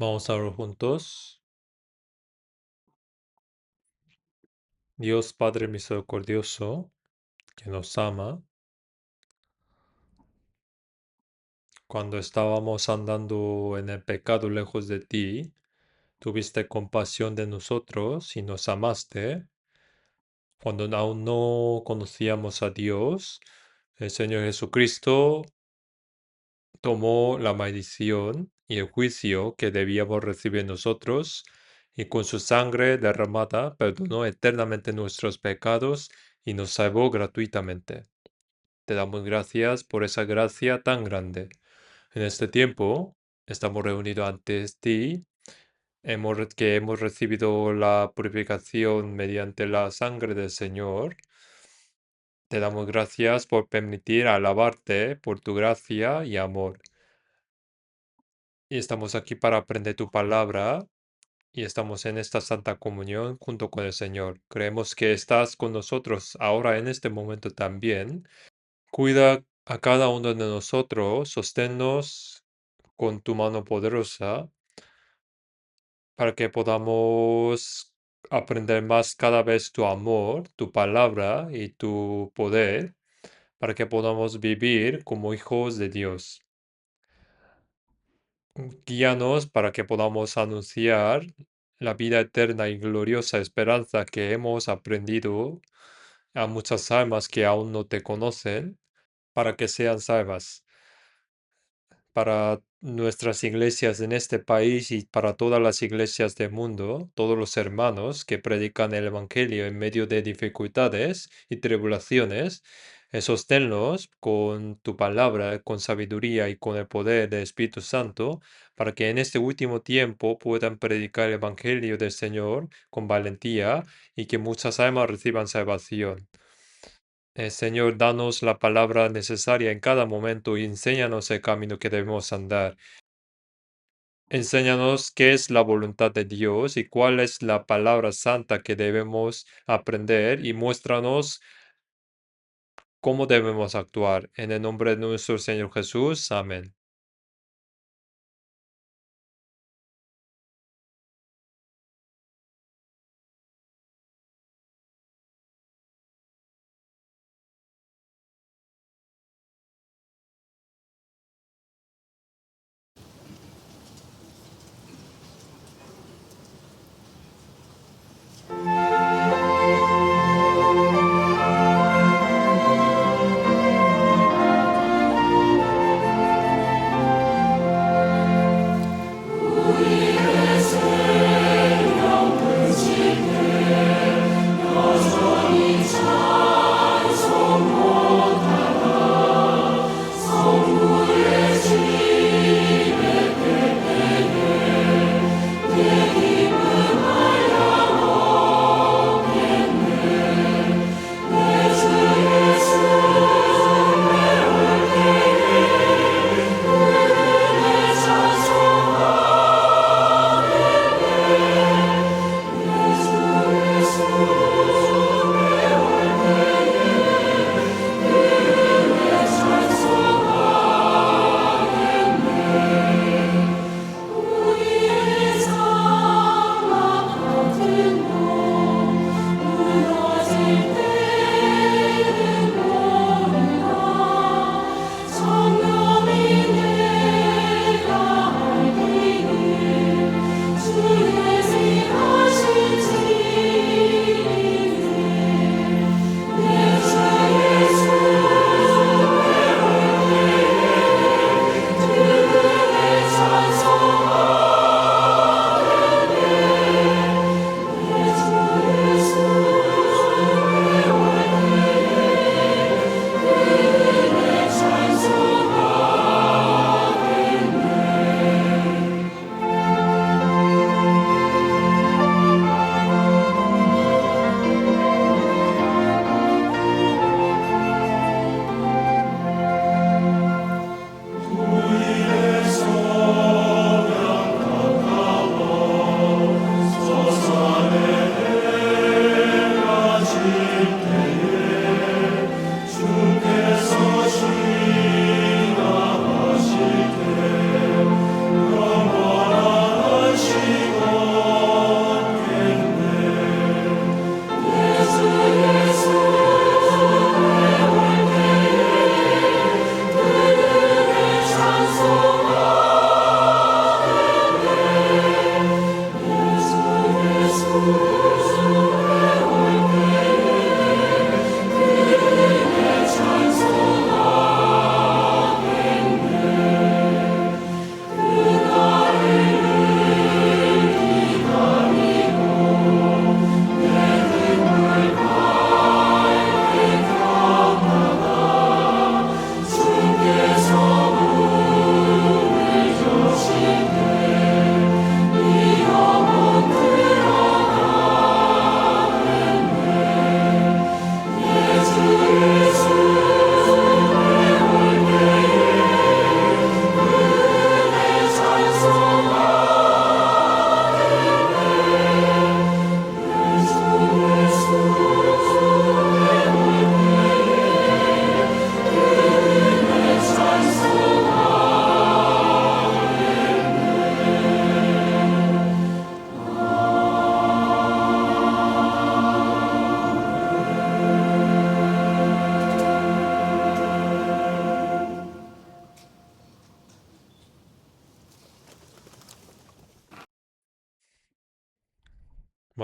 Vamos a orar juntos. Dios Padre misericordioso, que nos ama, cuando estábamos andando en el pecado lejos de ti, tuviste compasión de nosotros y nos amaste. Cuando aún no conocíamos a Dios, el Señor Jesucristo tomó la maldición y el juicio que debíamos recibir nosotros, y con su sangre derramada perdonó eternamente nuestros pecados y nos salvó gratuitamente. Te damos gracias por esa gracia tan grande. En este tiempo estamos reunidos ante ti, que hemos recibido la purificación mediante la sangre del Señor. Te damos gracias por permitir alabarte por tu gracia y amor. Y estamos aquí para aprender tu palabra y estamos en esta santa comunión junto con el Señor. Creemos que estás con nosotros ahora en este momento también. Cuida a cada uno de nosotros, sosténnos con tu mano poderosa para que podamos aprender más cada vez tu amor, tu palabra y tu poder, para que podamos vivir como hijos de Dios. Guíanos para que podamos anunciar la vida eterna y gloriosa esperanza que hemos aprendido a muchas almas que aún no te conocen, para que sean salvas. Para nuestras iglesias en este país y para todas las iglesias del mundo, todos los hermanos que predican el Evangelio en medio de dificultades y tribulaciones, sosténlos con tu palabra, con sabiduría y con el poder del Espíritu Santo, para que en este último tiempo puedan predicar el Evangelio del Señor con valentía y que muchas almas reciban salvación. Señor, danos la palabra necesaria en cada momento y enséñanos el camino que debemos andar. Enséñanos qué es la voluntad de Dios y cuál es la palabra santa que debemos aprender y muéstranos cómo debemos actuar. En el nombre de nuestro Señor Jesús. Amén.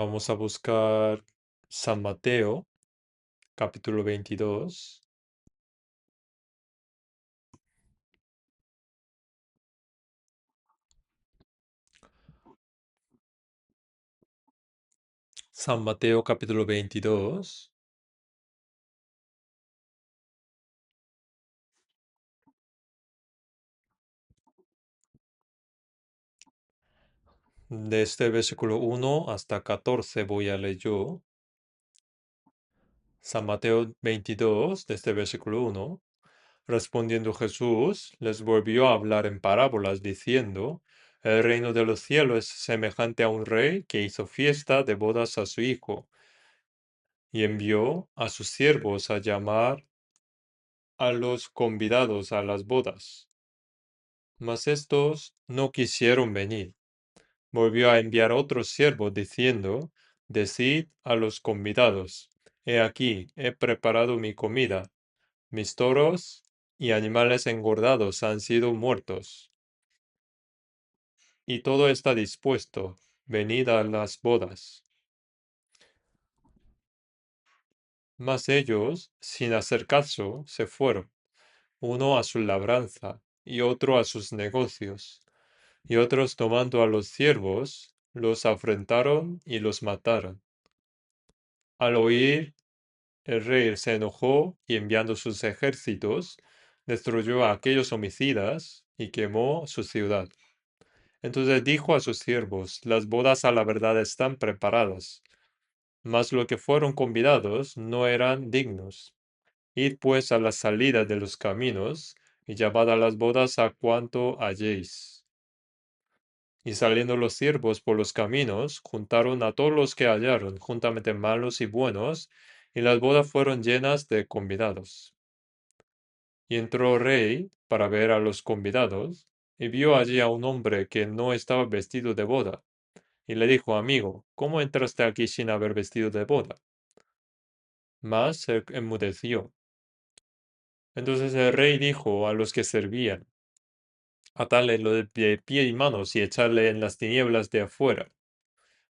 Vamos a buscar San Mateo, capítulo 22. San Mateo, capítulo 22. De este versículo 1 hasta 14 voy a leer yo. San Mateo 22, desde versículo 1. Respondiendo Jesús, les volvió a hablar en parábolas, diciendo, el reino de los cielos es semejante a un rey que hizo fiesta de bodas a su hijo, y envió a sus siervos a llamar a los convidados a las bodas. Mas estos no quisieron venir. Volvió a enviar otros siervos, diciendo, decid a los convidados, he aquí, he preparado mi comida. Mis toros y animales engordados han sido muertos, y todo está dispuesto. Venid a las bodas. Mas ellos, sin hacer caso, se fueron, uno a su labranza y otro a sus negocios. Y otros tomando a los siervos, los afrentaron y los mataron. Al oír, el rey se enojó y enviando sus ejércitos, destruyó a aquellos homicidas y quemó su ciudad. Entonces dijo a sus siervos, las bodas a la verdad están preparadas, mas los que fueron convidados no eran dignos. Id pues a la salida de los caminos, y llamad a las bodas a cuanto halléis. Y saliendo los siervos por los caminos, juntaron a todos los que hallaron, juntamente malos y buenos, y las bodas fueron llenas de convidados. Y entró el rey para ver a los convidados, y vio allí a un hombre que no estaba vestido de boda. Y le dijo, amigo, ¿cómo entraste aquí sin haber vestido de boda? Mas se enmudeció. Entonces el rey dijo a los que servían, atadle lo de pie y manos y echarle en las tinieblas de afuera.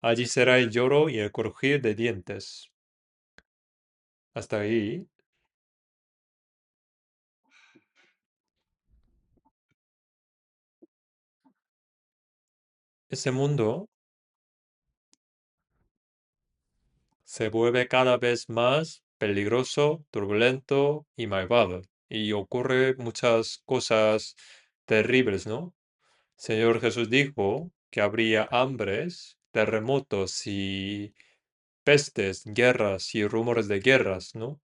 Allí será el lloro y el crujir de dientes. Hasta ahí, ese mundo se vuelve cada vez más peligroso, turbulento y malvado. Y ocurre muchas cosas terribles, ¿no? Señor Jesús dijo que habría hambres, terremotos y pestes, guerras y rumores de guerras, ¿no?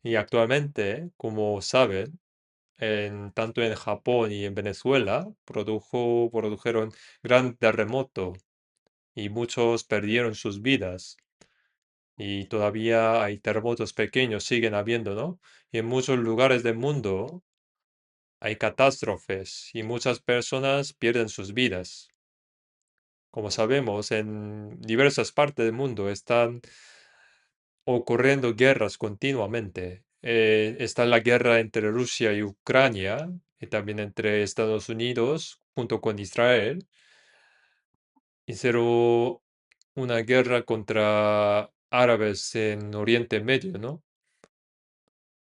Y actualmente, como saben, tanto en Japón y en Venezuela produjeron gran terremoto y muchos perdieron sus vidas. Y todavía hay terremotos pequeños, siguen habiendo, ¿no? Y en muchos lugares del mundo hay catástrofes y muchas personas pierden sus vidas. Como sabemos, en diversas partes del mundo están ocurriendo guerras continuamente. Está la guerra entre Rusia y Ucrania, y también entre Estados Unidos junto con Israel. Hicieron una guerra contra árabes en Oriente Medio, ¿no?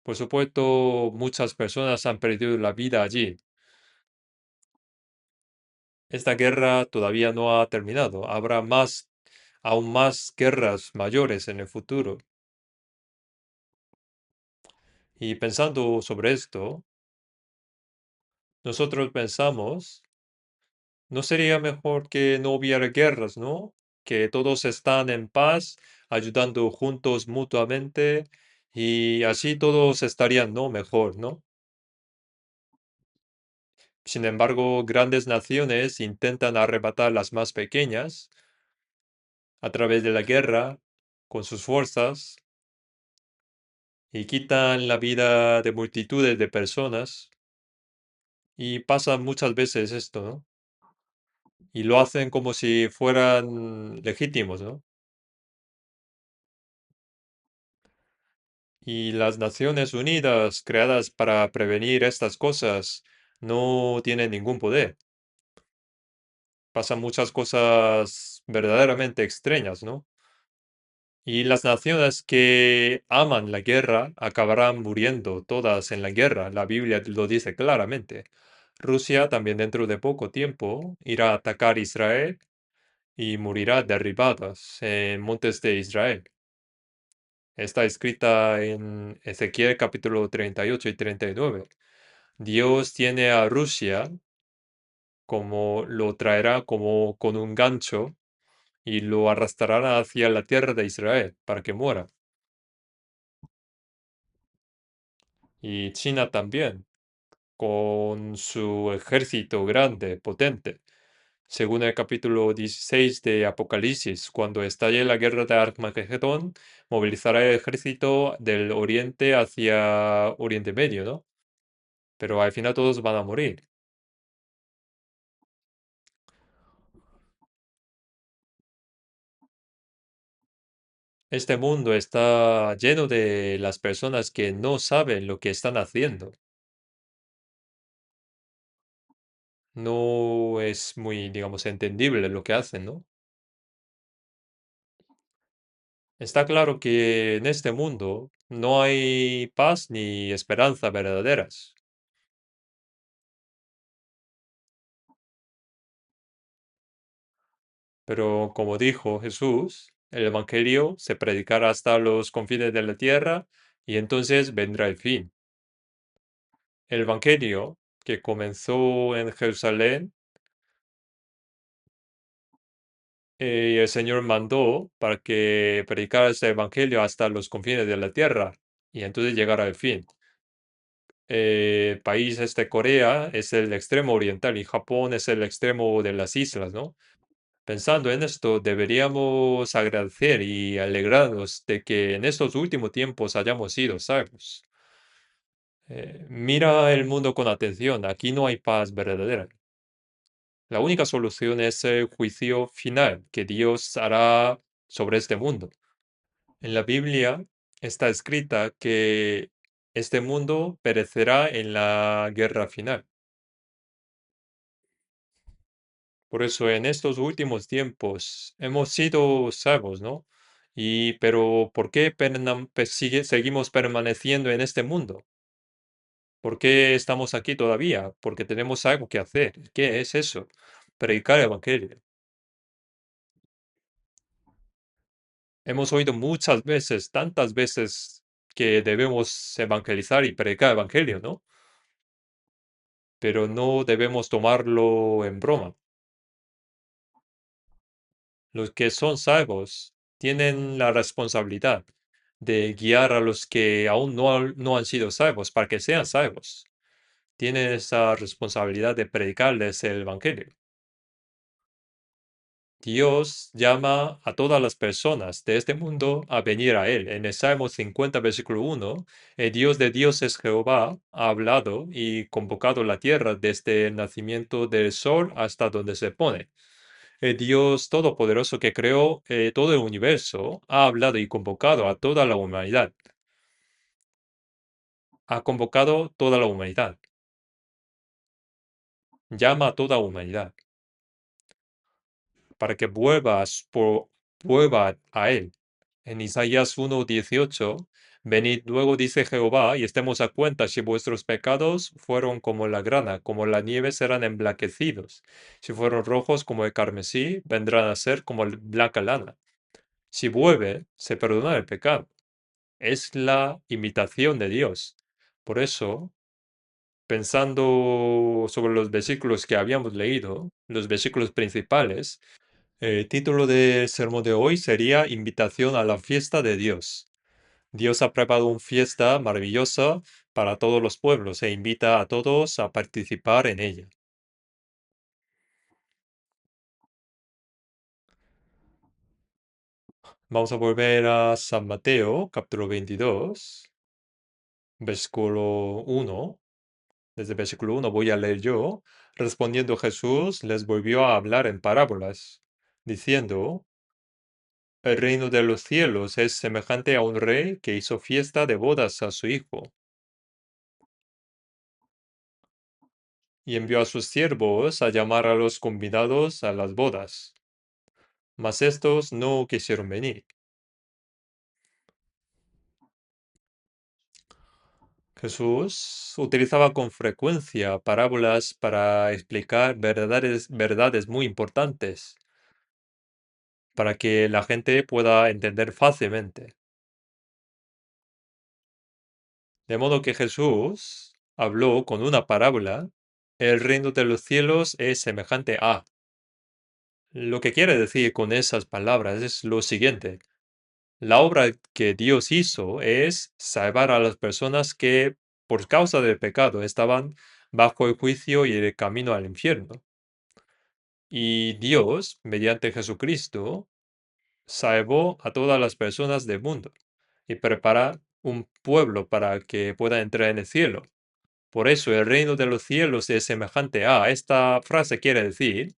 Por supuesto, muchas personas han perdido la vida allí. Esta guerra todavía no ha terminado. Habrá más, aún más guerras mayores en el futuro. Y pensando sobre esto, nosotros pensamos, ¿no sería mejor que no hubiera guerras, no? Que todos están en paz, ayudando juntos mutuamente y así todos estarían, ¿no? Mejor, ¿no? Sin embargo, grandes naciones intentan arrebatar las más pequeñas a través de la guerra con sus fuerzas y quitan la vida de multitudes de personas y pasa muchas veces esto, ¿no? Y lo hacen como si fueran legítimos, ¿no? Y las Naciones Unidas, creadas para prevenir estas cosas, no tienen ningún poder. Pasan muchas cosas verdaderamente extrañas, ¿no? Y las naciones que aman la guerra acabarán muriendo todas en la guerra. La Biblia lo dice claramente. Rusia también dentro de poco tiempo irá a atacar Israel y morirá derribadas en montes de Israel. Está escrita en Ezequiel capítulo 38 y 39. Dios tiene a Rusia como lo traerá como con un gancho y lo arrastrará hacia la tierra de Israel para que muera. Y China también, con su ejército grande, potente. Según el capítulo 16 de Apocalipsis, cuando estalle la guerra de Armagedón, movilizará el ejército del oriente hacia Oriente Medio, ¿no? Pero al final todos van a morir. Este mundo está lleno de las personas que no saben lo que están haciendo. No es muy, digamos, entendible lo que hacen, ¿no? Está claro que en este mundo no hay paz ni esperanza verdaderas. Pero como dijo Jesús, el Evangelio se predicará hasta los confines de la tierra y entonces vendrá el fin. El Evangelio que comenzó en Jerusalén, y el Señor mandó para que predicara este Evangelio hasta los confines de la tierra y entonces llegará el fin. País este Corea es el extremo oriental y Japón es el extremo de las islas, ¿no? Pensando en esto, deberíamos agradecer y alegrarnos de que en estos últimos tiempos hayamos sido salvos. Mira el mundo con atención, aquí no hay paz verdadera. La única solución es el juicio final que Dios hará sobre este mundo. En la Biblia está escrita que este mundo perecerá en la guerra final. Por eso en estos últimos tiempos hemos sido salvos, ¿no? Pero ¿por qué seguimos permaneciendo en este mundo? ¿Por qué estamos aquí todavía? Porque tenemos algo que hacer. ¿Qué es eso? Predicar el evangelio. Hemos oído muchas veces, tantas veces, que debemos evangelizar y predicar el evangelio, ¿no? Pero no debemos tomarlo en broma. Los que son salvos tienen la responsabilidad de guiar a los que aún no han sido salvos para que sean salvos. Tienen esa responsabilidad de predicarles el Evangelio. Dios llama a todas las personas de este mundo a venir a Él. En el Salmo 50, versículo 1, el Dios de dioses Jehová ha hablado y convocado la tierra desde el nacimiento del sol hasta donde se pone. El Dios Todopoderoso que creó todo el universo ha hablado y convocado a toda la humanidad. Ha convocado toda la humanidad. Llama a toda humanidad para que vuelva a Él. En Isaías 1:18, venid luego, dice Jehová, y estemos a cuenta si vuestros pecados fueron como la grana, como la nieve serán emblanquecidos. Si fueron rojos como el carmesí, vendrán a ser como blanca lana. Si vuelve, se perdona el pecado. Es la imitación de Dios. Por eso, pensando sobre los versículos que habíamos leído, los versículos principales, el título del sermón de hoy sería Invitación a la fiesta de Dios. Dios ha preparado una fiesta maravillosa para todos los pueblos e invita a todos a participar en ella. Vamos a volver a San Mateo, capítulo 22, versículo 1. Desde el versículo 1 voy a leer yo. Respondiendo Jesús, les volvió a hablar en parábolas, diciendo, el reino de los cielos es semejante a un rey que hizo fiesta de bodas a su hijo, y envió a sus siervos a llamar a los convidados a las bodas, mas estos no quisieron venir. Jesús utilizaba con frecuencia parábolas para explicar verdades muy importantes, para que la gente pueda entender fácilmente. De modo que Jesús habló con una parábola: el reino de los cielos es semejante a. Lo que quiere decir con esas palabras es lo siguiente: la obra que Dios hizo es salvar a las personas que, por causa del pecado, estaban bajo el juicio y el camino al infierno. Y Dios, mediante Jesucristo, salvó a todas las personas del mundo y prepara un pueblo para que pueda entrar en el cielo. Por eso el reino de los cielos es semejante a. Esta frase quiere decir: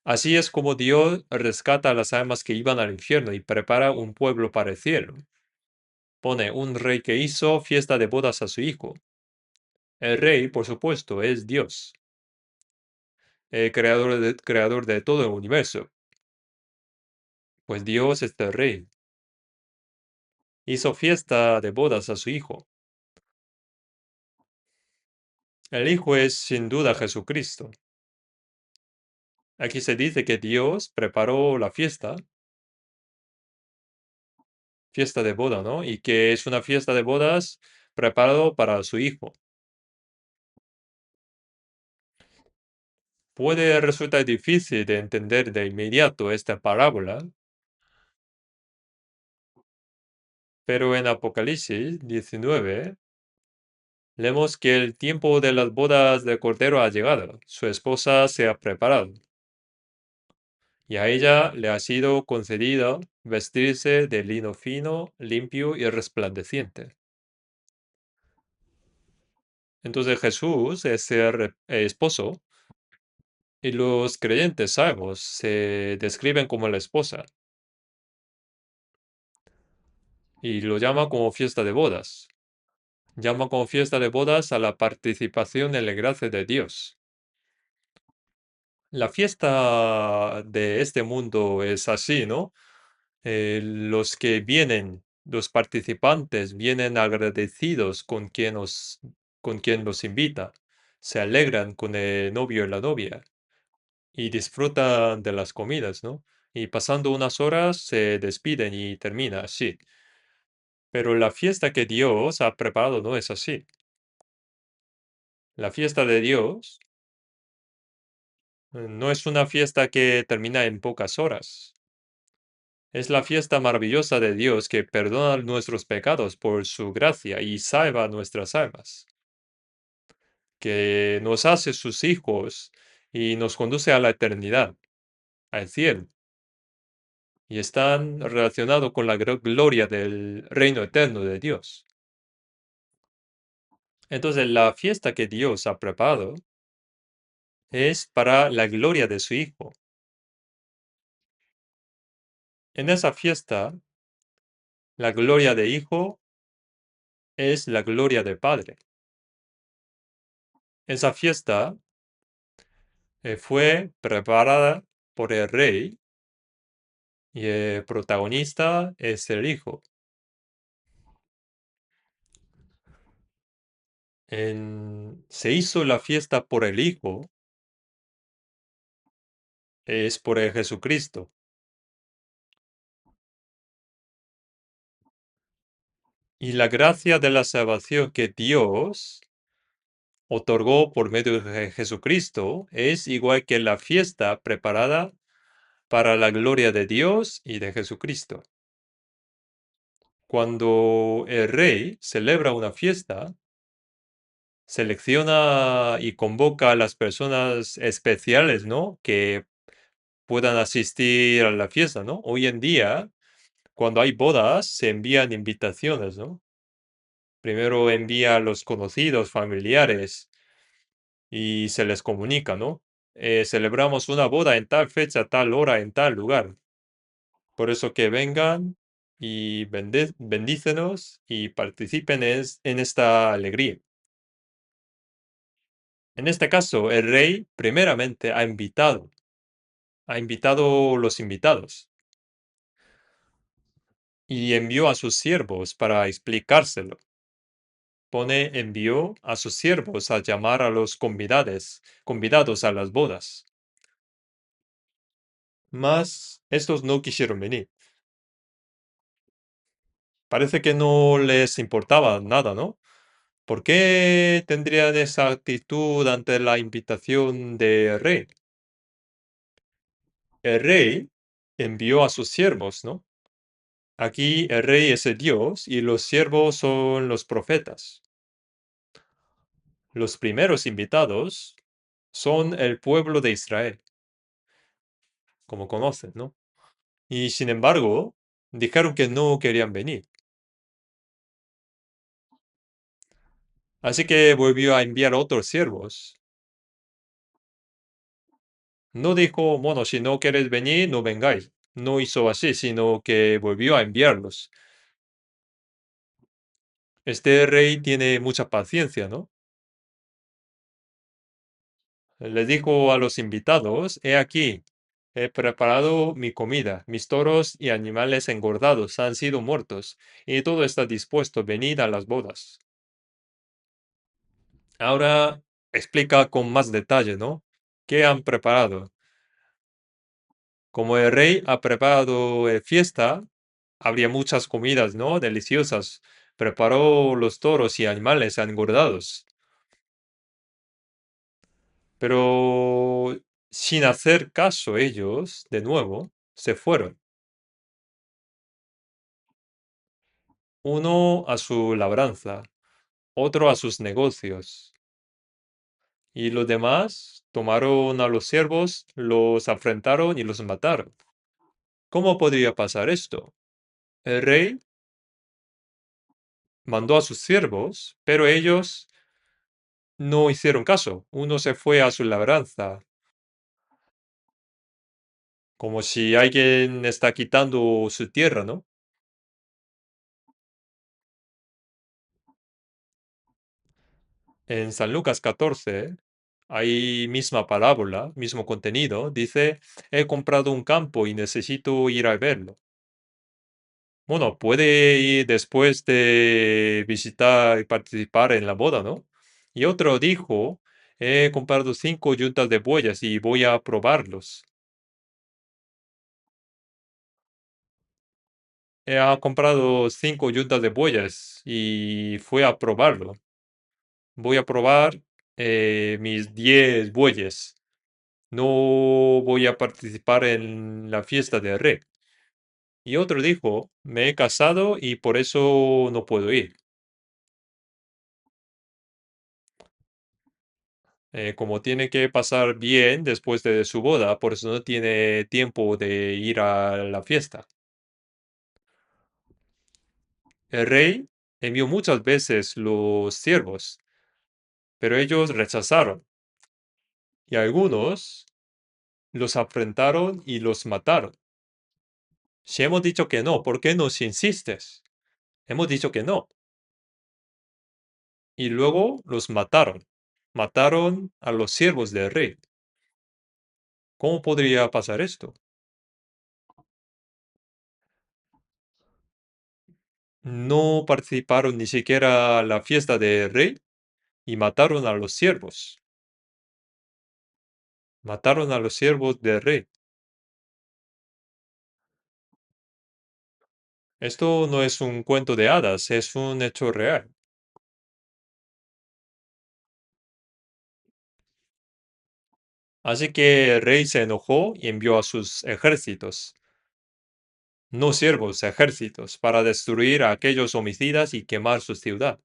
así es como Dios rescata a las almas que iban al infierno y prepara un pueblo para el cielo. Pone un rey que hizo fiesta de bodas a su hijo. El rey, por supuesto, es Dios, el creador de todo el universo, pues Dios es el rey. Hizo fiesta de bodas a su hijo. El hijo es sin duda Jesucristo. Aquí se dice que Dios preparó la fiesta de boda, ¿no? Y que es una fiesta de bodas preparado para su hijo. Puede resultar difícil de entender de inmediato esta parábola, pero en Apocalipsis 19 leemos que el tiempo de las bodas del Cordero ha llegado. Su esposa se ha preparado, y a ella le ha sido concedido vestirse de lino fino, limpio y resplandeciente. Entonces Jesús es el esposo, y los creyentes salvos se describen como la esposa, y lo llama como fiesta de bodas. Llama como fiesta de bodas a la participación en la gracia de Dios. La fiesta de este mundo es así, ¿no? Los que vienen, los participantes, vienen agradecidos con quien los invita. Se alegran con el novio y la novia y disfrutan de las comidas, ¿no? Y pasando unas horas se despiden y termina así. Pero la fiesta que Dios ha preparado no es así. La fiesta de Dios no es una fiesta que termina en pocas horas. Es la fiesta maravillosa de Dios que perdona nuestros pecados por su gracia y salva nuestras almas, que nos hace sus hijos y nos conduce a la eternidad, al cielo, y están relacionados con la gloria del reino eterno de Dios. Entonces, la fiesta que Dios ha preparado es para la gloria de su Hijo. En esa fiesta, la gloria de Hijo es la gloria del Padre. Esa fiesta fue preparada por el Rey y el protagonista es el Hijo. Se hizo la fiesta por el Hijo, es por el Jesucristo. Y la gracia de la salvación que Dios otorgó por medio de Jesucristo es igual que la fiesta preparada para la gloria de Dios y de Jesucristo. Cuando el rey celebra una fiesta, selecciona y convoca a las personas especiales, ¿no? Que puedan asistir a la fiesta, ¿no? Hoy en día, cuando hay bodas, se envían invitaciones, ¿no? Primero envía a los conocidos, familiares, y se les comunica, ¿no? Celebramos una boda en tal fecha, tal hora, en tal lugar. Por eso que vengan y bendícenos y participen en esta alegría. En este caso, el rey primeramente ha invitado los invitados. y envió a sus siervos para explicárselo. Pone envió a sus siervos a llamar a los convidados a las bodas. Mas estos no quisieron venir. Parece que no les importaba nada, ¿no? ¿Por qué tendrían esa actitud ante la invitación del rey? El rey envió a sus siervos, ¿no? Aquí el rey es el Dios y los siervos son los profetas. Los primeros invitados son el pueblo de Israel, como conocen, ¿no? Y sin embargo, dijeron que no querían venir. Así que volvió a enviar otros siervos. No dijo, bueno, si no queréis venir, no vengáis. No hizo así, sino que volvió a enviarlos. Este rey tiene mucha paciencia, ¿no? Le dijo a los invitados, he aquí, he preparado mi comida, mis toros y animales engordados han sido muertos, y todo está dispuesto, venid a las bodas. Ahora explica con más detalle, ¿no? ¿Qué han preparado? Como el rey ha preparado fiesta, habría muchas comidas, ¿no? Deliciosas. Preparó los toros y animales engordados. Pero sin hacer caso ellos, de nuevo, se fueron. Uno a su labranza, otro a sus negocios. Y los demás tomaron a los siervos, los afrentaron y los mataron. ¿Cómo podría pasar esto? El rey mandó a sus siervos, pero ellos no hicieron caso. Uno se fue a su labranza, como si alguien está quitando su tierra, ¿no? En San Lucas 14, hay misma parábola, mismo contenido, dice, he comprado un campo y necesito ir a verlo. Bueno, puede ir después de visitar y participar en la boda, ¿no? Y otro dijo, he comprado 5 yuntas de bueyes y voy a probarlos. Ha comprado 5 yuntas de bueyes y fue a probarlo. Voy a probar mis 10 bueyes. No voy a participar en la fiesta del rey. Y otro dijo, me he casado y por eso no puedo ir. Como tiene que pasar bien después de su boda, por eso no tiene tiempo de ir a la fiesta. El rey envió muchas veces los siervos, pero ellos rechazaron. Y algunos los afrentaron y los mataron. Si hemos dicho que no, ¿por qué nos insistes? Hemos dicho que no. Y luego los mataron. Mataron a los siervos del rey. ¿Cómo podría pasar esto? No participaron ni siquiera a la fiesta del rey y mataron a los siervos. Mataron a los siervos del rey. Esto no es un cuento de hadas, es un hecho real. Así que el rey se enojó y envió a sus ejércitos, no siervos, ejércitos, para destruir a aquellos homicidas y quemar su ciudad,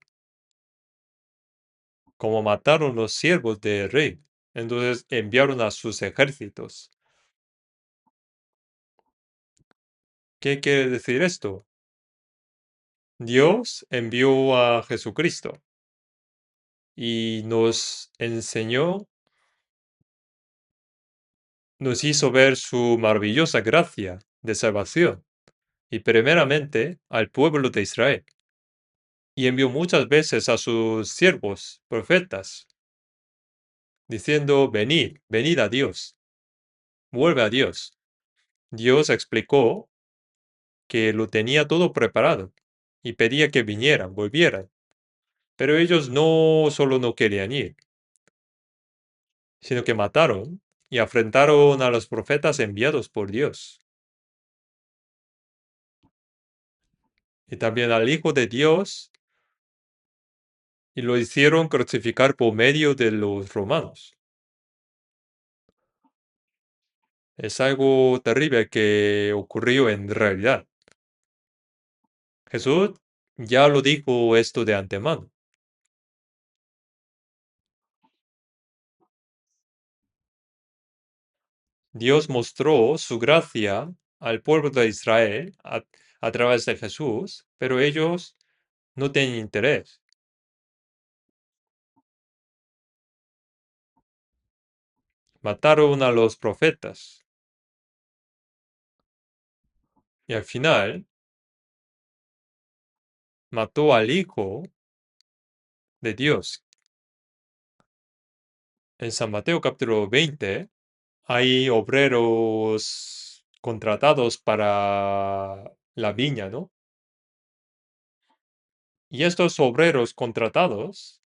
como mataron los siervos del rey. Entonces enviaron a sus ejércitos. ¿Qué quiere decir esto? Dios envió a Jesucristo y nos enseñó, nos hizo ver su maravillosa gracia de salvación, y primeramente al pueblo de Israel. Y envió muchas veces a sus siervos, profetas, diciendo, venid, venid a Dios, vuelve a Dios. Dios explicó que lo tenía todo preparado y pedía que volvieran. Pero ellos no solo no querían ir, sino que mataron y afrentaron a los profetas enviados por Dios. Y también al Hijo de Dios, y lo hicieron crucificar por medio de los romanos. Es algo terrible que ocurrió en realidad. Jesús ya lo dijo esto de antemano. Dios mostró su gracia al pueblo de Israel a través de Jesús, pero ellos no tenían interés. Mataron a los profetas y al final mató al Hijo de Dios. En San Mateo capítulo 20 hay obreros contratados para la viña, ¿no? Y estos obreros contratados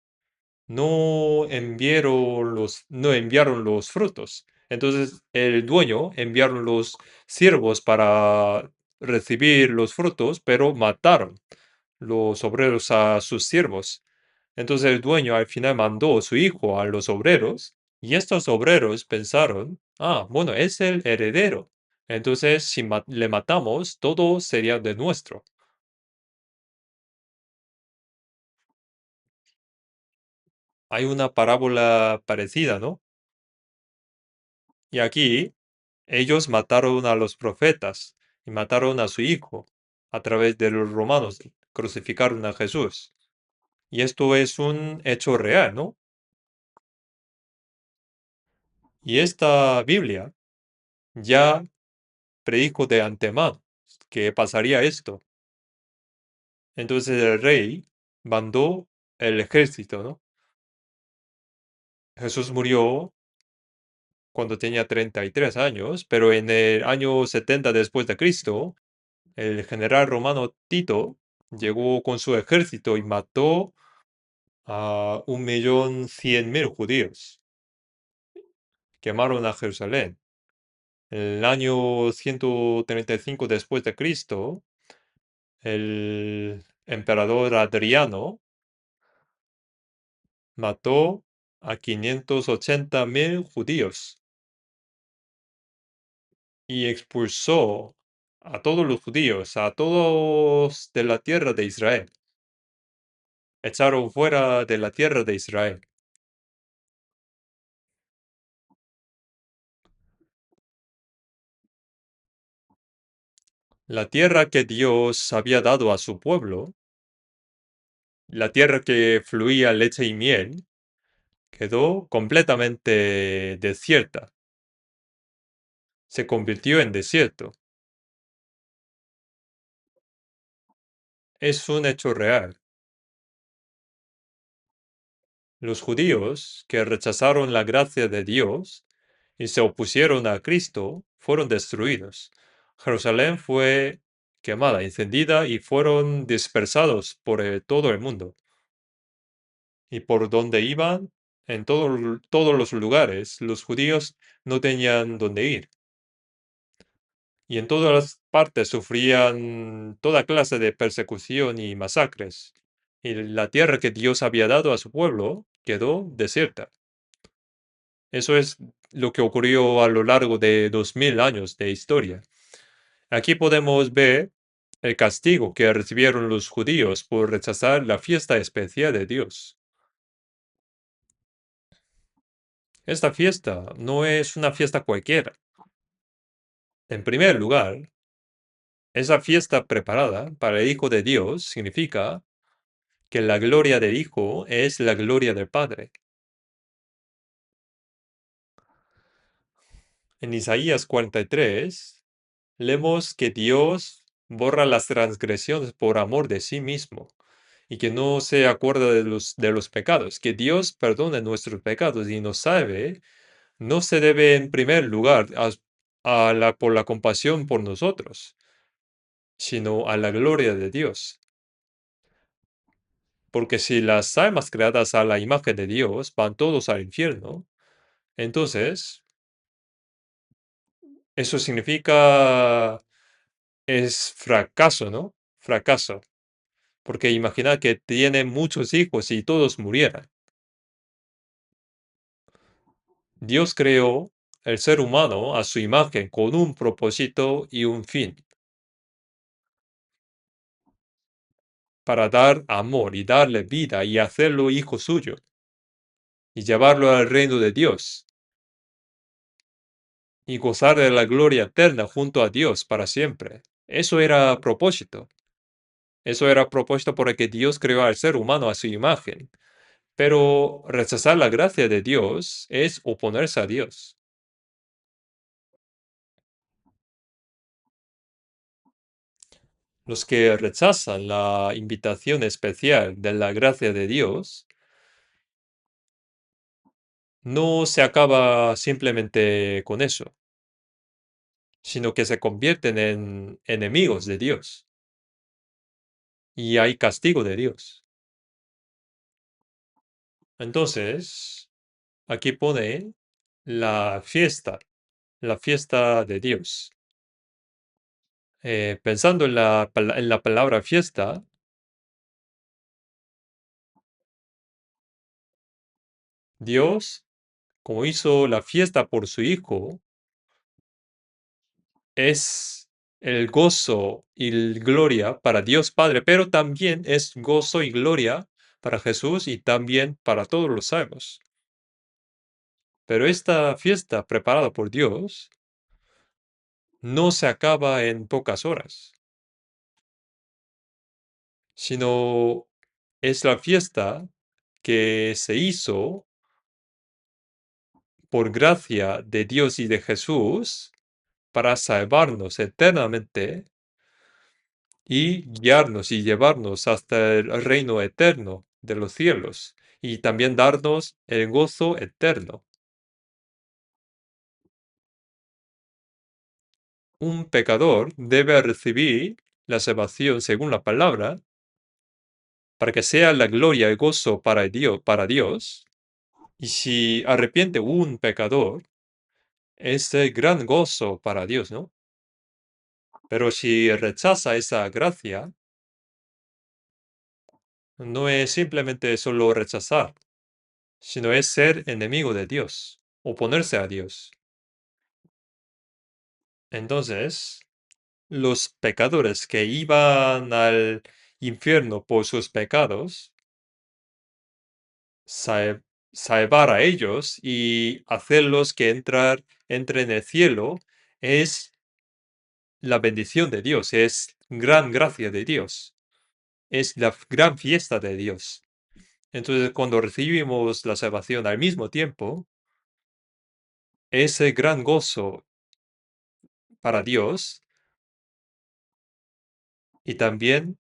no enviaron los frutos. Entonces el dueño enviaron los siervos para recibir los frutos, pero mataron los obreros a sus siervos. Entonces el dueño al final mandó a su hijo a los obreros y estos obreros pensaron, ah, bueno, es el heredero. Entonces si le matamos, todo sería de nuestro. Hay una parábola parecida, ¿no? Y aquí ellos mataron a los profetas y mataron a su hijo a través de los romanos, crucificaron a Jesús. Y esto es un hecho real, ¿no? Y esta Biblia ya predijo de antemano que pasaría esto. Entonces el rey mandó el ejército, ¿no? Jesús murió cuando tenía 33 años, pero en el año 70 después de Cristo, el general romano Tito llegó con su ejército y mató a 1.100.000 judíos. Quemaron a Jerusalén. En el año 135 después de Cristo, el emperador Adriano mató a 580.000 judíos y expulsó a todos los judíos, a todos de la tierra de Israel. Echaron fuera de la tierra de Israel. La tierra que Dios había dado a su pueblo, la tierra que fluía leche y miel, quedó completamente desierta. Se convirtió en desierto. Es un hecho real. Los judíos que rechazaron la gracia de Dios y se opusieron a Cristo fueron destruidos. Jerusalén fue quemada, encendida y fueron dispersados por todo el mundo. Y por donde iban, en todos los lugares, los judíos no tenían dónde ir. Y en todas las partes sufrían toda clase de persecución y masacres. Y la tierra que Dios había dado a su pueblo quedó desierta. Eso es lo que ocurrió a lo largo de 2000 años de historia. Aquí podemos ver el castigo que recibieron los judíos por rechazar la fiesta especial de Dios. Esta fiesta no es una fiesta cualquiera. En primer lugar, esa fiesta preparada para el Hijo de Dios significa que la gloria del Hijo es la gloria del Padre. En Isaías 43, leemos que Dios borra las transgresiones por amor de sí mismo y que no se acuerda de los pecados, que Dios perdone nuestros pecados y nos salve, no se debe en primer lugar por la compasión por nosotros, sino a la gloria de Dios. Porque si las almas creadas a la imagen de Dios van todos al infierno, entonces eso significa es fracaso, ¿no? Fracaso. Porque imagina que tiene muchos hijos y todos murieran. Dios creó el ser humano a su imagen con un propósito y un fin, para dar amor y darle vida y hacerlo hijo suyo, y llevarlo al reino de Dios, y gozar de la gloria eterna junto a Dios para siempre. Eso era propósito. Eso era propósito por el que Dios creó al ser humano a su imagen. Pero rechazar la gracia de Dios es oponerse a Dios. Los que rechazan la invitación especial de la gracia de Dios, no se acaba simplemente con eso, sino que se convierten en enemigos de Dios y hay castigo de Dios. Entonces, aquí pone la fiesta de Dios. Pensando en en la palabra fiesta, Dios, como hizo la fiesta por su Hijo, es el gozo y gloria para Dios Padre, pero también es gozo y gloria para Jesús y también para todos los salvos. Pero esta fiesta preparada por Dios no se acaba en pocas horas, sino es la fiesta que se hizo por gracia de Dios y de Jesús para salvarnos eternamente y guiarnos y llevarnos hasta el reino eterno de los cielos y también darnos el gozo eterno. Un pecador debe recibir la salvación según la palabra para que sea la gloria y gozo para Dios. Y si arrepiente un pecador, es el gran gozo para Dios, ¿no? Pero si rechaza esa gracia, no es simplemente solo rechazar, sino es ser enemigo de Dios, oponerse a Dios. Entonces, los pecadores que iban al infierno por sus pecados, sa- salvar a ellos y hacerlos que entren en el cielo, es la bendición de Dios, es gran gracia de Dios, es la gran fiesta de Dios. Entonces, cuando recibimos la salvación al mismo tiempo, ese gran gozo para Dios y también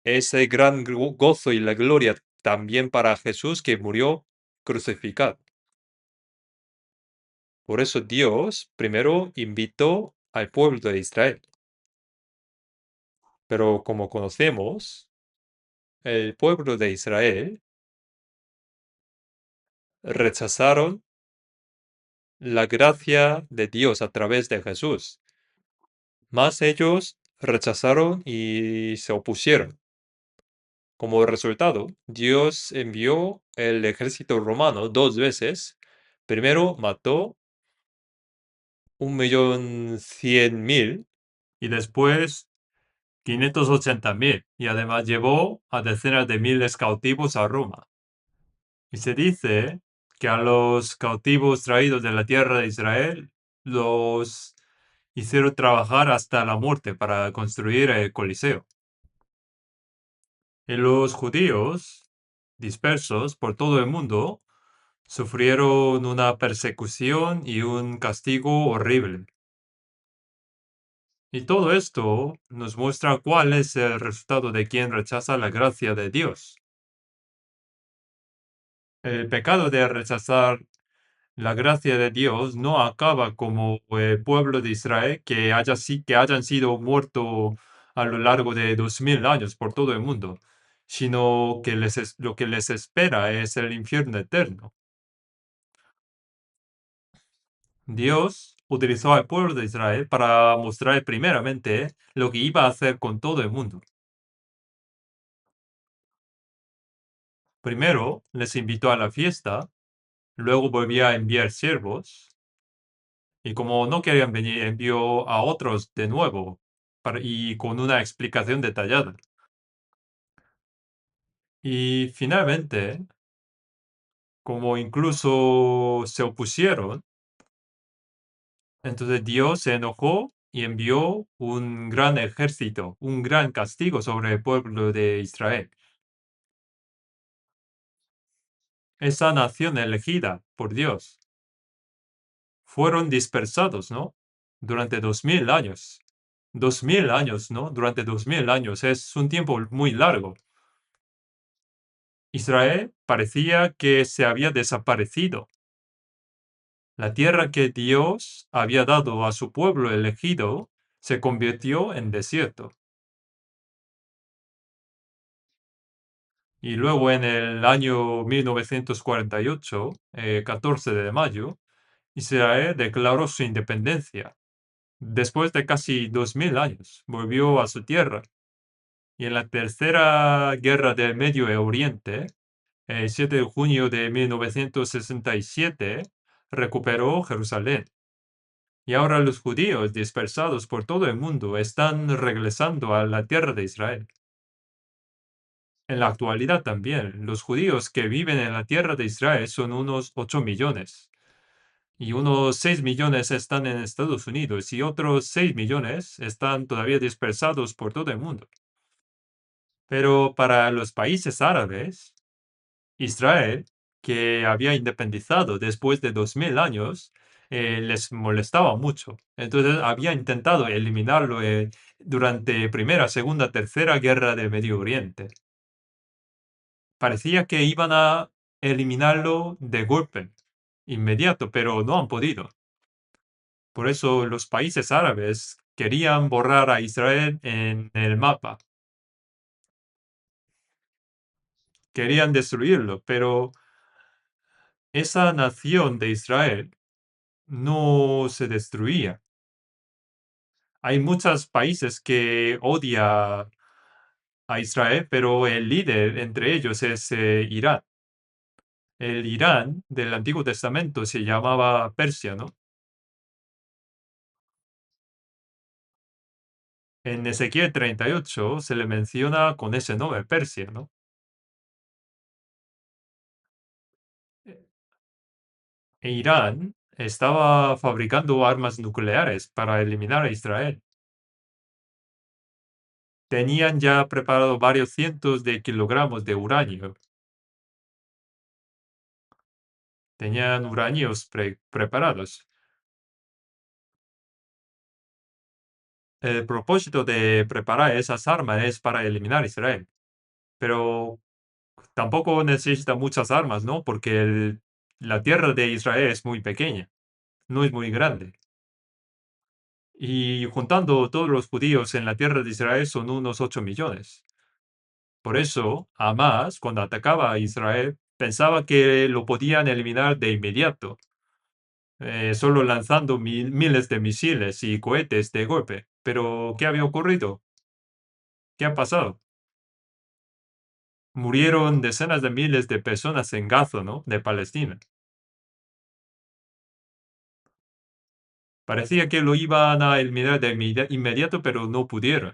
ese gran gozo y la gloria también para Jesús que murió crucificado. Por eso Dios primero invitó al pueblo de Israel. Pero como conocemos, el pueblo de Israel rechazaron la gracia de Dios a través de Jesús. Más ellos rechazaron y se opusieron. Como resultado, Dios envió el ejército romano dos veces. Primero mató 1.100.000 y después 580.000. Y además llevó a decenas de miles cautivos a Roma. Y se dice que a los cautivos traídos de la tierra de Israel los hicieron trabajar hasta la muerte para construir el Coliseo. Y los judíos, dispersos por todo el mundo, sufrieron una persecución y un castigo horrible. Y todo esto nos muestra cuál es el resultado de quien rechaza la gracia de Dios. El pecado de rechazar la gracia de Dios no acaba como el pueblo de Israel que hayan sido muertos a lo largo de 2000 años por todo el mundo, sino que lo que les espera es el infierno eterno. Dios utilizó al pueblo de Israel para mostrar primeramente lo que iba a hacer con todo el mundo. Primero les invitó a la fiesta, luego volvió a enviar siervos, y como no querían venir, envió a otros de nuevo y con una explicación detallada. Y finalmente, como incluso se opusieron, entonces Dios se enojó y envió un gran ejército, un gran castigo sobre el pueblo de Israel. Esa nación elegida por Dios fueron dispersados, ¿no? Durante 2000 años. 2000 años, ¿no? Durante 2000 años es un tiempo muy largo. Israel parecía que se había desaparecido. La tierra que Dios había dado a su pueblo elegido se convirtió en desierto. Y luego en el año 1948, 14 de mayo, Israel declaró su independencia. Después de casi 2000 años, volvió a su tierra. Y en la Tercera Guerra del Medio Oriente, el 7 de junio de 1967, recuperó Jerusalén. Y ahora los judíos dispersados por todo el mundo están regresando a la tierra de Israel. En la actualidad también, los judíos que viven en la tierra de Israel son unos 8 millones. Y unos 6 millones están en Estados Unidos y otros 6 millones están todavía dispersados por todo el mundo. Pero para los países árabes, Israel, que había independizado después de 2000 años, les molestaba mucho. Entonces había intentado eliminarlo durante Primera, Segunda, Tercera Guerra del Medio Oriente. Parecía que iban a eliminarlo de golpe, inmediato, pero no han podido. Por eso los países árabes querían borrar a Israel en el mapa. Querían destruirlo, pero esa nación de Israel no se destruía. Hay muchos países que odian a Israel, pero el líder entre ellos es Irán. El Irán del Antiguo Testamento se llamaba Persia, ¿no? En Ezequiel 38 se le menciona con ese nombre, Persia, ¿no? E Irán estaba fabricando armas nucleares para eliminar a Israel. Tenían ya preparado varios cientos de kilogramos de uranio. Tenían uranios preparados. El propósito de preparar esas armas es para eliminar a Israel. Pero tampoco necesita muchas armas, ¿no? Porque la tierra de Israel es muy pequeña, no es muy grande. Y juntando todos los judíos en la tierra de Israel son unos 8 millones. Por eso, Hamás, cuando atacaba a Israel, pensaba que lo podían eliminar de inmediato, solo lanzando miles de misiles y cohetes de golpe. Pero, ¿qué había ocurrido? ¿Qué ha pasado? Murieron decenas de miles de personas en Gaza, ¿no? De Palestina. Parecía que lo iban a eliminar de inmediato, pero no pudieron.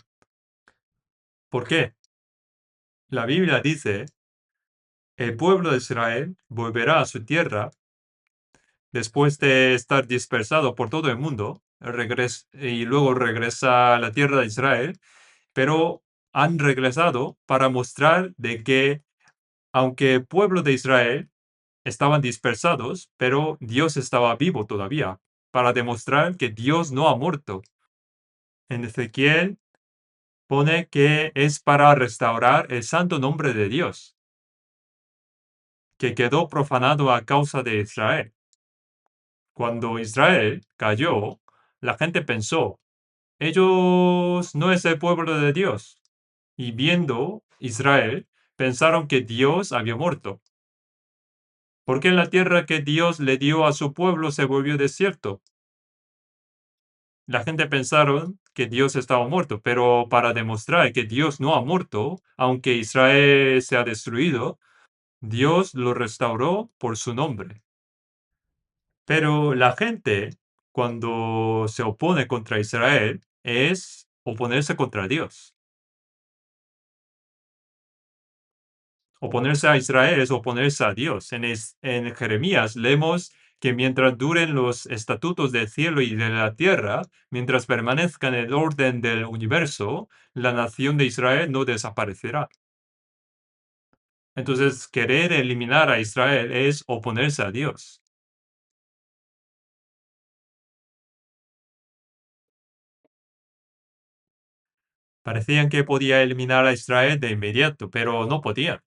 ¿Por qué? La Biblia dice, el pueblo de Israel volverá a su tierra después de estar dispersado por todo el mundo, y luego regresa a la tierra de Israel, pero han regresado para mostrar de que aunque el pueblo de Israel estaban dispersados, pero Dios estaba vivo todavía, para demostrar que Dios no ha muerto. En Ezequiel pone que es para restaurar el santo nombre de Dios, que quedó profanado a causa de Israel. Cuando Israel cayó, la gente pensó, Ellos no es el pueblo de Dios. Y viendo Israel, pensaron que Dios había muerto. Porque la tierra que Dios le dio a su pueblo se volvió desierto. La gente pensaron que Dios estaba muerto, pero para demostrar que Dios no ha muerto, aunque Israel se ha destruido, Dios lo restauró por su nombre. Pero la gente, cuando se opone contra Israel, es oponerse contra Dios. Oponerse a Israel es oponerse a Dios. En Jeremías leemos que mientras duren los estatutos del cielo y de la tierra, mientras permanezca en el orden del universo, la nación de Israel no desaparecerá. Entonces, querer eliminar a Israel es oponerse a Dios. Parecían que podía eliminar a Israel de inmediato, pero no podían.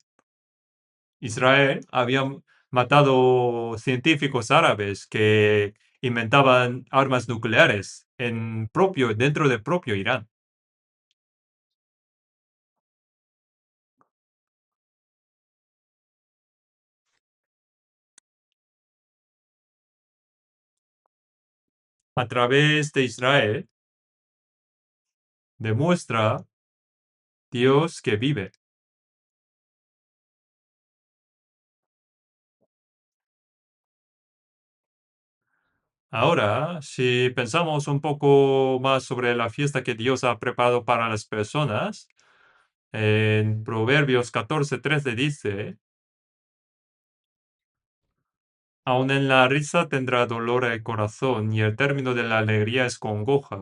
Israel había matado científicos árabes que inventaban armas nucleares dentro del propio Irán. A través de Israel demuestra Dios que vive. Ahora, si pensamos un poco más sobre la fiesta que Dios ha preparado para las personas, en Proverbios 14:13 dice, aun en la risa tendrá dolor el corazón y el término de la alegría es congoja.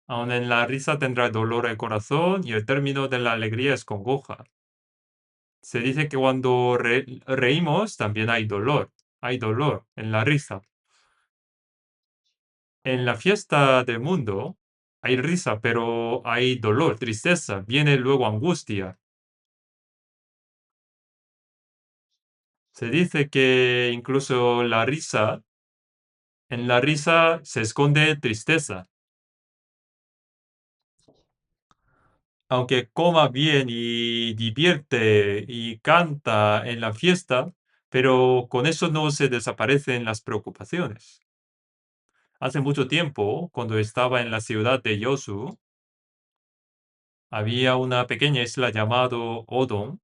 Aun en la risa tendrá dolor el corazón y el término de la alegría es congoja. Se dice que cuando reímos también hay dolor. Hay dolor en la risa. En la fiesta del mundo hay risa, pero hay dolor, tristeza, viene luego angustia. Se dice que incluso en la risa se esconde tristeza. Aunque coma bien y divierte y canta en la fiesta, pero con eso no se desaparecen las preocupaciones. Hace mucho tiempo, cuando estaba en la ciudad de Yosu, había una pequeña isla llamada Odon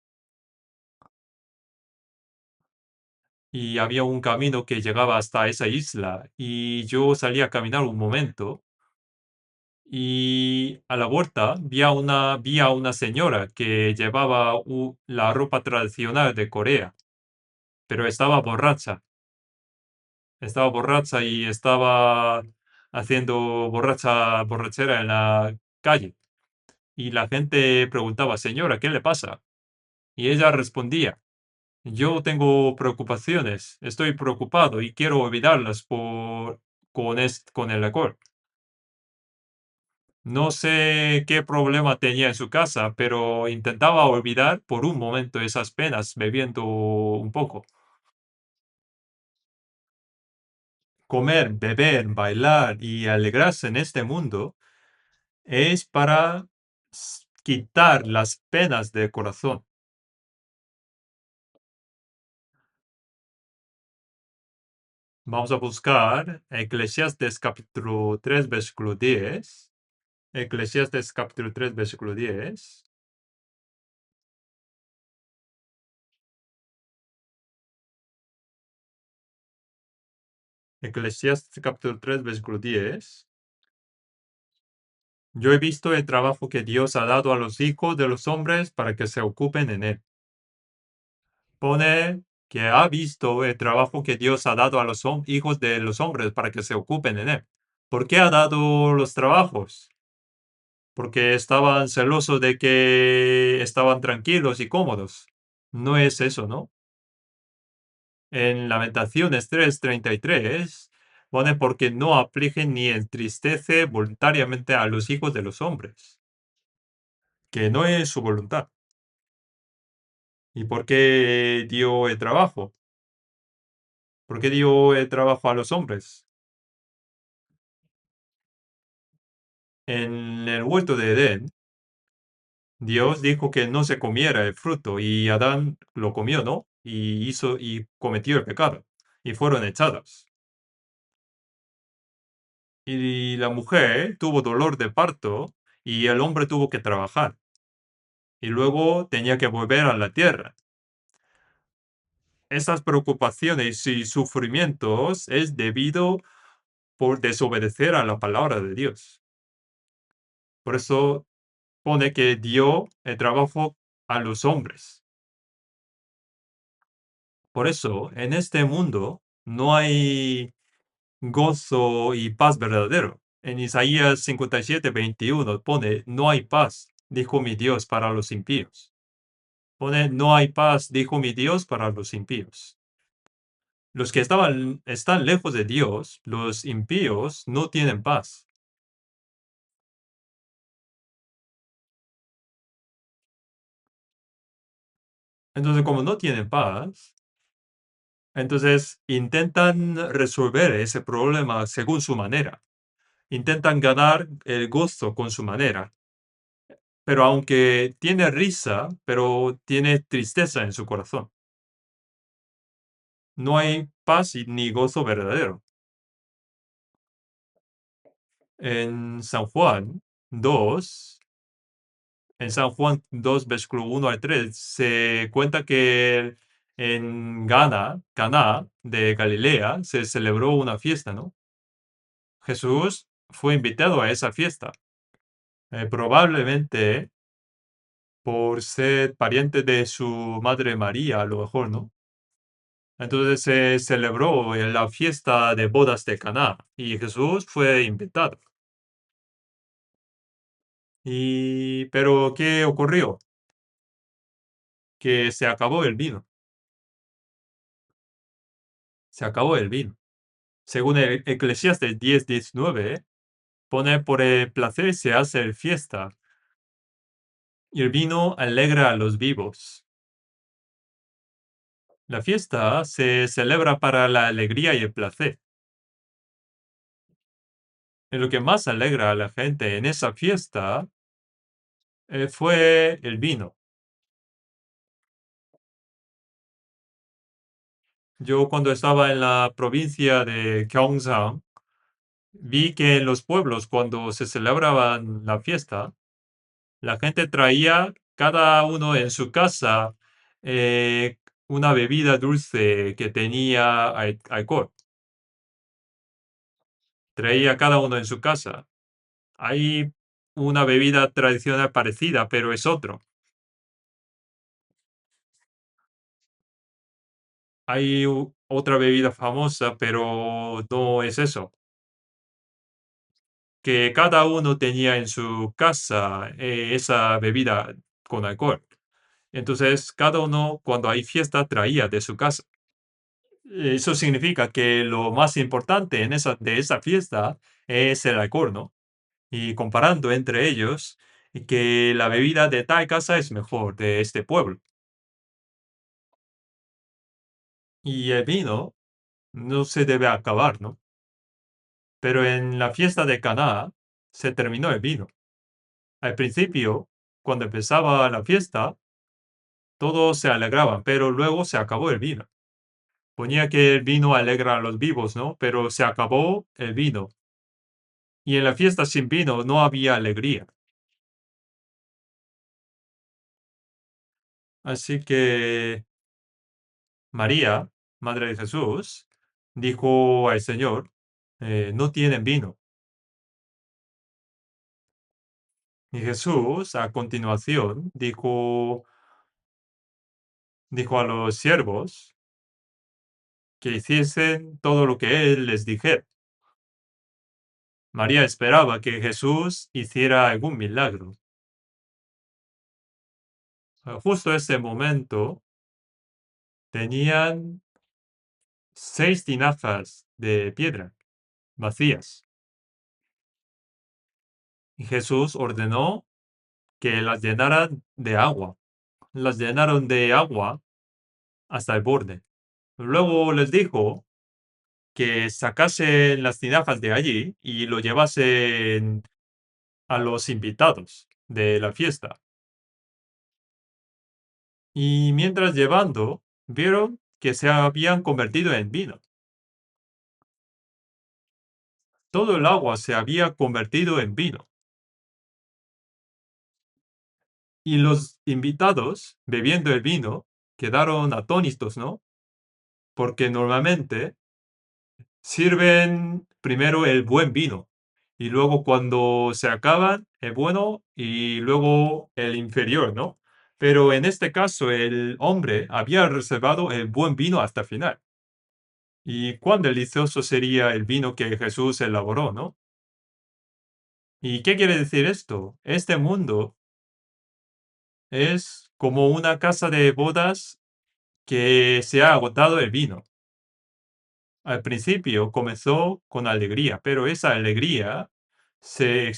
y había un camino que llegaba hasta esa isla y yo salí a caminar un momento y a la vuelta vi a una señora que llevaba la ropa tradicional de Corea, pero estaba borracha y estaba haciendo borrachera en la calle. Y la gente preguntaba, señora, ¿qué le pasa? Y ella respondía, yo tengo preocupaciones, estoy preocupado y quiero olvidarlas con el alcohol. No sé qué problema tenía en su casa, pero intentaba olvidar por un momento esas penas bebiendo un poco. Comer, beber, bailar y alegrarse en este mundo es para quitar las penas del corazón. Vamos a buscar Eclesiastes capítulo 3 versículo 10. Eclesiastes capítulo 3 versículo 10. Eclesiastes capítulo 3 versículo 10. Yo he visto el trabajo que Dios ha dado a los hijos de los hombres para que se ocupen en él. Pone que ha visto el trabajo que Dios ha dado a los hijos de los hombres para que se ocupen en él. ¿Por qué ha dado los trabajos? Porque estaban celosos de que estaban tranquilos y cómodos. No es eso, ¿no? En Lamentaciones 3:33 pone porque no aflige ni entristece voluntariamente a los hijos de los hombres, que no es su voluntad. ¿Y por qué dio el trabajo? ¿Por qué dio el trabajo a los hombres? En el huerto de Edén, Dios dijo que no se comiera el fruto y Adán lo comió, ¿no? Y cometió el pecado y fueron echados. Y la mujer tuvo dolor de parto y el hombre tuvo que trabajar y luego tenía que volver a la tierra. Estas preocupaciones y sufrimientos es debido por desobedecer a la palabra de Dios. Por eso pone que dio el trabajo a los hombres. Por eso, en este mundo no hay gozo y paz verdadero. En Isaías 57:21 pone, no hay paz, dijo mi Dios para los impíos. Pone, no hay paz, dijo mi Dios para los impíos. Los que están lejos de Dios, los impíos, no tienen paz. Entonces, como no tienen paz, entonces intentan resolver ese problema según su manera. Intentan ganar el gusto con su manera. Pero aunque tiene risa, pero tiene tristeza en su corazón. No hay paz ni gozo verdadero. En San Juan 2, en San Juan 2, versículo 1 al 3, se cuenta que en Caná de Galilea, se celebró una fiesta, ¿no? Jesús fue invitado a esa fiesta. Probablemente por ser pariente de su madre María, a lo mejor, ¿no? Entonces se celebró en la fiesta de bodas de Caná y Jesús fue invitado. Pero ¿qué ocurrió? Que se acabó el vino. Se acabó el vino. Según el Eclesiastes 10:19, pone por el placer se hace el fiesta y el vino alegra a los vivos. La fiesta se celebra para la alegría y el placer. Y lo que más alegra a la gente en esa fiesta fue el vino. Yo cuando estaba en la provincia de Gyeongsang, vi que en los pueblos cuando se celebraban la fiesta, la gente traía cada uno en su casa eh, una bebida dulce que tenía alcohol. Traía cada uno en su casa. Hay una bebida tradicional parecida, pero es otro. Hay otra bebida famosa, pero no es eso. Que cada uno tenía en su casa esa bebida con alcohol. Entonces, cada uno, cuando hay fiesta, traía de su casa. Eso significa que lo más importante de esa fiesta es el alcohol, ¿no? Y comparando entre ellos, que la bebida de tal casa es mejor de este pueblo. Y el vino no se debe acabar, ¿no? Pero en la fiesta de Caná se terminó el vino. Al principio, cuando empezaba la fiesta, todos se alegraban, pero luego se acabó el vino. Ponía que el vino alegra a los vivos, ¿no? Pero se acabó el vino. Y en la fiesta sin vino no había alegría. Así que María, Madre de Jesús, dijo al Señor, no tienen vino. Y Jesús, a continuación, dijo a los siervos que hiciesen todo lo que él les dijera. María esperaba que Jesús hiciera algún milagro. Justo ese momento tenían 6 tinajas de piedra vacías. Y Jesús ordenó que las llenaran de agua. Las llenaron de agua hasta el borde. Luego les dijo que sacasen las tinajas de allí y lo llevasen a los invitados de la fiesta. Y mientras llevando, vieron que se habían convertido en vino. Todo el agua se había convertido en vino. Y los invitados, bebiendo el vino, quedaron atónitos, ¿no? Porque normalmente sirven primero el buen vino y luego cuando se acaban el bueno y luego el inferior, ¿no? Pero en este caso el hombre había reservado el buen vino hasta el final. Y cuán delicioso sería el vino que Jesús elaboró, ¿no? ¿Y qué quiere decir esto? Este mundo es como una casa de bodas que se ha agotado el vino. Al principio comenzó con alegría, pero esa alegría se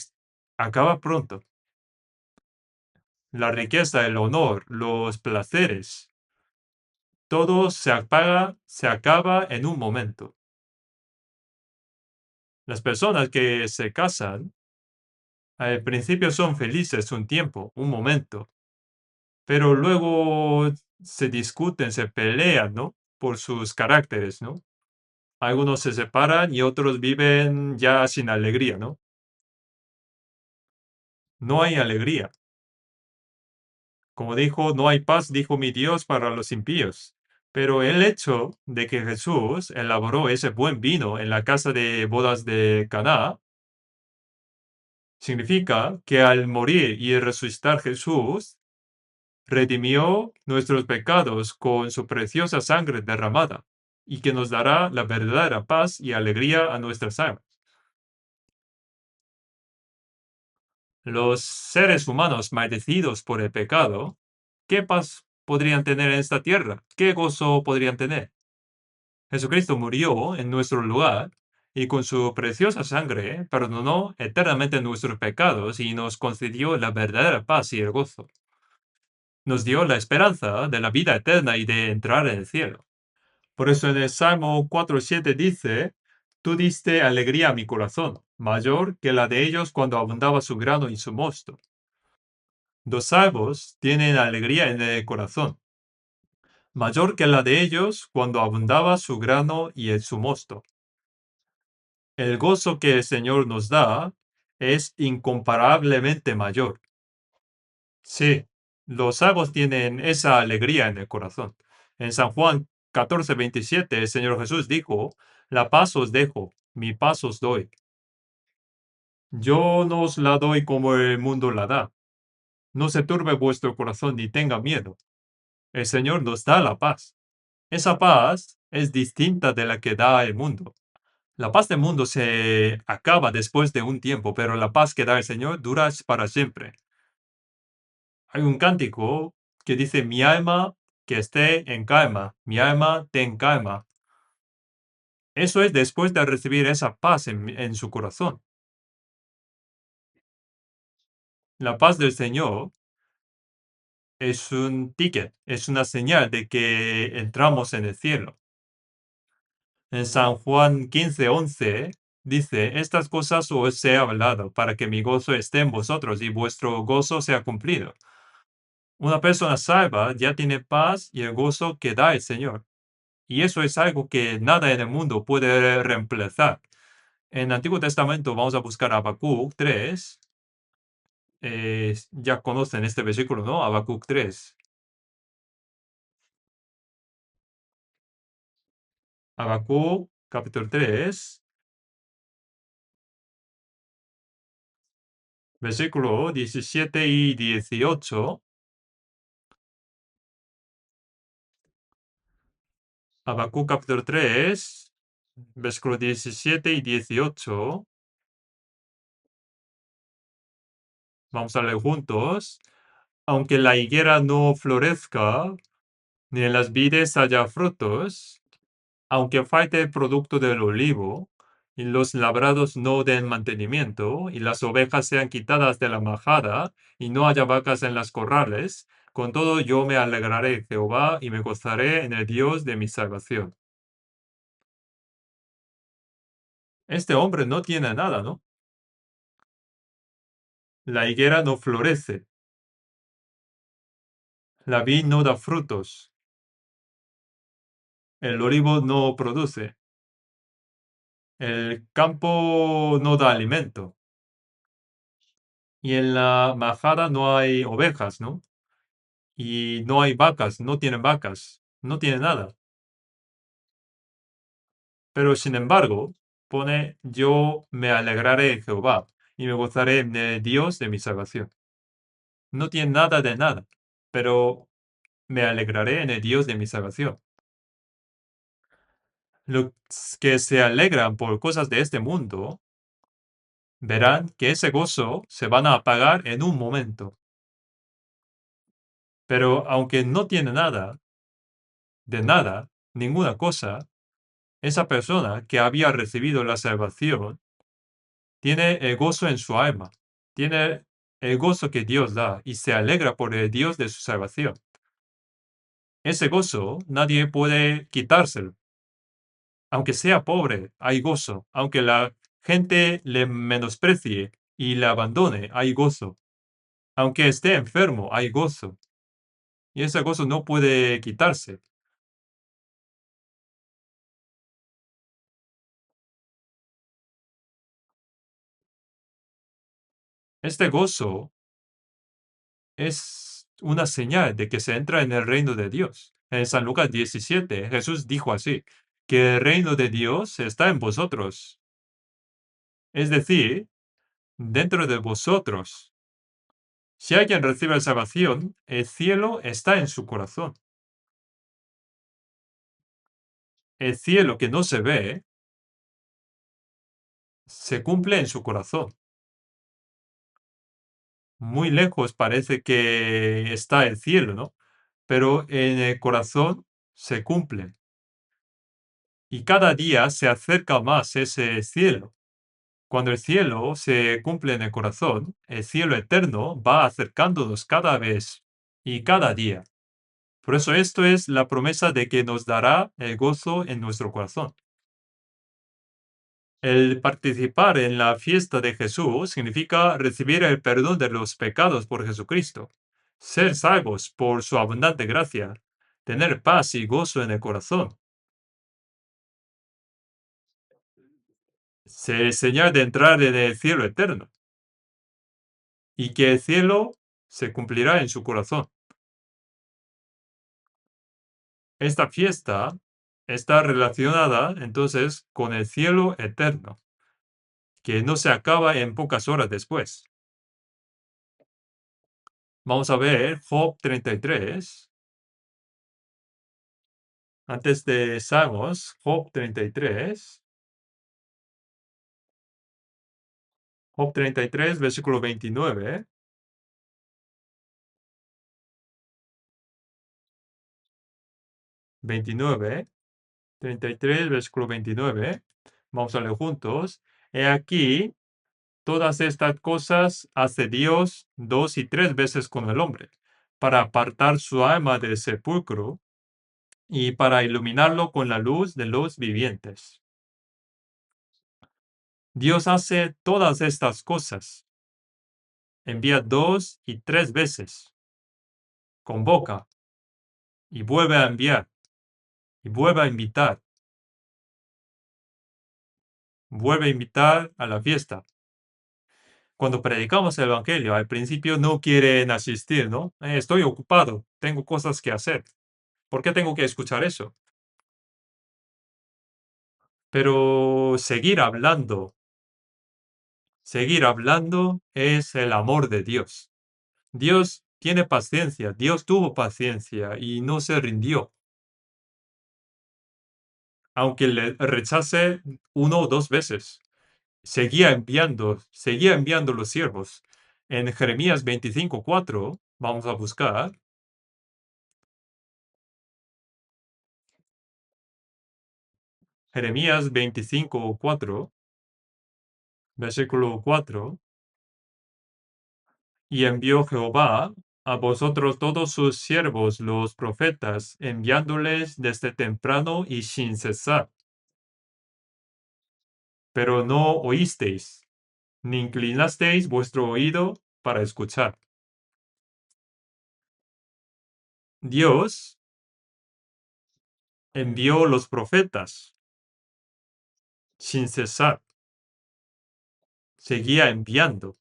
acaba pronto. La riqueza, el honor, los placeres, todo se apaga, se acaba en un momento. Las personas que se casan al principio son felices un tiempo, un momento, pero luego se discuten, se pelean, ¿no? Por sus caracteres, ¿no? Algunos se separan y otros viven ya sin alegría, ¿no? No hay alegría. Como dijo, no hay paz, dijo mi Dios, para los impíos. Pero el hecho de que Jesús elaboró ese buen vino en la casa de bodas de Caná significa que al morir y resucitar Jesús redimió nuestros pecados con su preciosa sangre derramada y que nos dará la verdadera paz y alegría a nuestras almas. Los seres humanos maldecidos por el pecado, ¿qué paz podrían tener en esta tierra? ¿Qué gozo podrían tener? Jesucristo murió en nuestro lugar y con su preciosa sangre perdonó eternamente nuestros pecados y nos concedió la verdadera paz y el gozo. Nos dio la esperanza de la vida eterna y de entrar en el cielo. Por eso en el Salmo 4:7 dice, tú diste alegría a mi corazón, mayor que la de ellos cuando abundaba su grano y su mosto. Los salvos tienen alegría en el corazón, mayor que la de ellos cuando abundaba su grano y su mosto. El gozo que el Señor nos da es incomparablemente mayor. Sí, los salvos tienen esa alegría en el corazón. En San Juan 14:27, el Señor Jesús dijo, la paz os dejo, mi paz os doy. Yo no os la doy como el mundo la da. No se turbe vuestro corazón ni tenga miedo. El Señor nos da la paz. Esa paz es distinta de la que da el mundo. La paz del mundo se acaba después de un tiempo, pero la paz que da el Señor dura para siempre. Hay un cántico que dice, mi alma que esté en calma, mi alma ten calma. Eso es después de recibir esa paz en su corazón. La paz del Señor es un ticket, es una señal de que entramos en el cielo. En San Juan 15:11 dice, estas cosas os he hablado para que mi gozo esté en vosotros y vuestro gozo sea cumplido. Una persona salva ya tiene paz y el gozo que da el Señor. Y eso es algo que nada en el mundo puede reemplazar. En el Antiguo Testamento vamos a buscar Habacuc 3. Ya conocen este versículo, ¿no? Habacuc 3. Habacuc capítulo 3, versículo 17 y 18. Habacuc capítulo 3, versículo 17 y 18. Vamos a leer juntos. Aunque la higuera no florezca, ni en las vides haya frutos, aunque falte el producto del olivo, y los labrados no den mantenimiento, y las ovejas sean quitadas de la majada, y no haya vacas en las corrales, con todo yo me alegraré en Jehová, y me gozaré en el Dios de mi salvación. Este hombre no tiene nada, ¿no? La higuera no florece. La vid no da frutos. El olivo no produce. El campo no da alimento. Y en la majada no hay ovejas, ¿no? Y no hay vacas, no tienen vacas, no tiene nada. Pero sin embargo, pone, yo me alegraré en Jehová y me gozaré en el Dios de mi salvación. No tiene nada de nada, pero me alegraré en el Dios de mi salvación. Los que se alegran por cosas de este mundo verán que ese gozo se van a apagar en un momento. Pero aunque no tiene nada, de nada, ninguna cosa, esa persona que había recibido la salvación tiene el gozo en su alma, tiene el gozo que Dios da y se alegra por el Dios de su salvación. Ese gozo nadie puede quitárselo. Aunque sea pobre, hay gozo. Aunque la gente le menosprecie y le abandone, hay gozo. Aunque esté enfermo, hay gozo. Y ese gozo no puede quitarse. Este gozo es una señal de que se entra en el reino de Dios. En San Lucas 17, Jesús dijo así, que el reino de Dios está en vosotros. Es decir, dentro de vosotros. Si alguien recibe salvación, el cielo está en su corazón. El cielo que no se ve, se cumple en su corazón. Muy lejos parece que está el cielo, ¿no? Pero en el corazón se cumple. Y cada día se acerca más ese cielo. Cuando el cielo se cumple en el corazón, el cielo eterno va acercándonos cada vez y cada día. Por eso esto es la promesa de que nos dará el gozo en nuestro corazón. El participar en la fiesta de Jesús significa recibir el perdón de los pecados por Jesucristo, ser salvos por su abundante gracia, tener paz y gozo en el corazón. Se señal de entrar en el cielo eterno y que el cielo se cumplirá en su corazón. Esta fiesta está relacionada entonces con el cielo eterno, que no se acaba en pocas horas después. Vamos a ver Job 33. Antes de Salmos, Job 33. Job 33, versículo 29. 29. 33, versículo 29. Vamos a leer juntos. He aquí, todas estas cosas hace Dios 2 y 3 veces con el hombre, para apartar su alma del sepulcro y para iluminarlo con la luz de los vivientes. Dios hace todas estas cosas. Envía 2 y 3 veces. Convoca y vuelve a enviar y vuelve a invitar. Vuelve a invitar a la fiesta. Cuando predicamos el Evangelio, al principio no quieren asistir, ¿no? Estoy ocupado, tengo cosas que hacer. ¿Por qué tengo que escuchar eso? Pero seguir hablando es el amor de Dios. Dios tiene paciencia, Dios tuvo paciencia y no se rindió. Aunque le rechace 1 o 2 veces, seguía enviando los siervos. En Jeremías 25:4, vamos a buscar. Jeremías 25:4, versículo 4. Y envió Jehová a vosotros todos sus siervos, los profetas, enviándoles desde temprano y sin cesar. Pero no oísteis, ni inclinasteis vuestro oído para escuchar. Dios envió los profetas sin cesar, seguía enviando.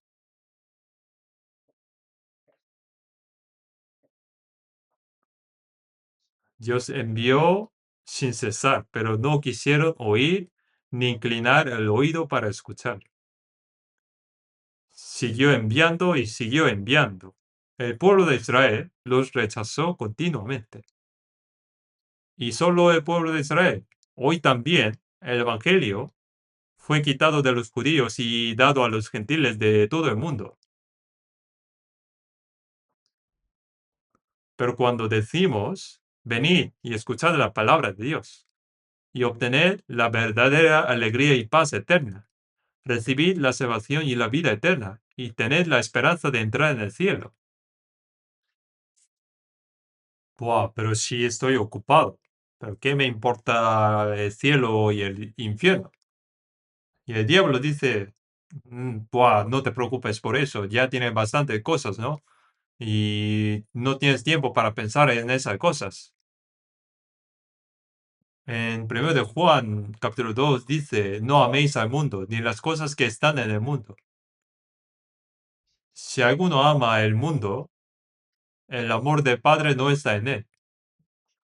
Dios envió sin cesar, pero no quisieron oír ni inclinar el oído para escuchar. Siguió enviando y siguió enviando. El pueblo de Israel los rechazó continuamente. Y solo el pueblo de Israel. Hoy también el Evangelio fue quitado de los judíos y dado a los gentiles de todo el mundo. Pero cuando decimos, venid y escuchad la palabra de Dios, y obtened la verdadera alegría y paz eterna, recibid la salvación y la vida eterna, y tened la esperanza de entrar en el cielo. Buah, pero si estoy ocupado, ¿pero qué me importa el cielo y el infierno? Y el diablo dice, buah, no te preocupes por eso, ya tienes bastantes cosas, ¿no? Y no tienes tiempo para pensar en esas cosas. En 1 de Juan, capítulo 2, dice, no améis al mundo, ni las cosas que están en el mundo. Si alguno ama el mundo, el amor del Padre no está en él.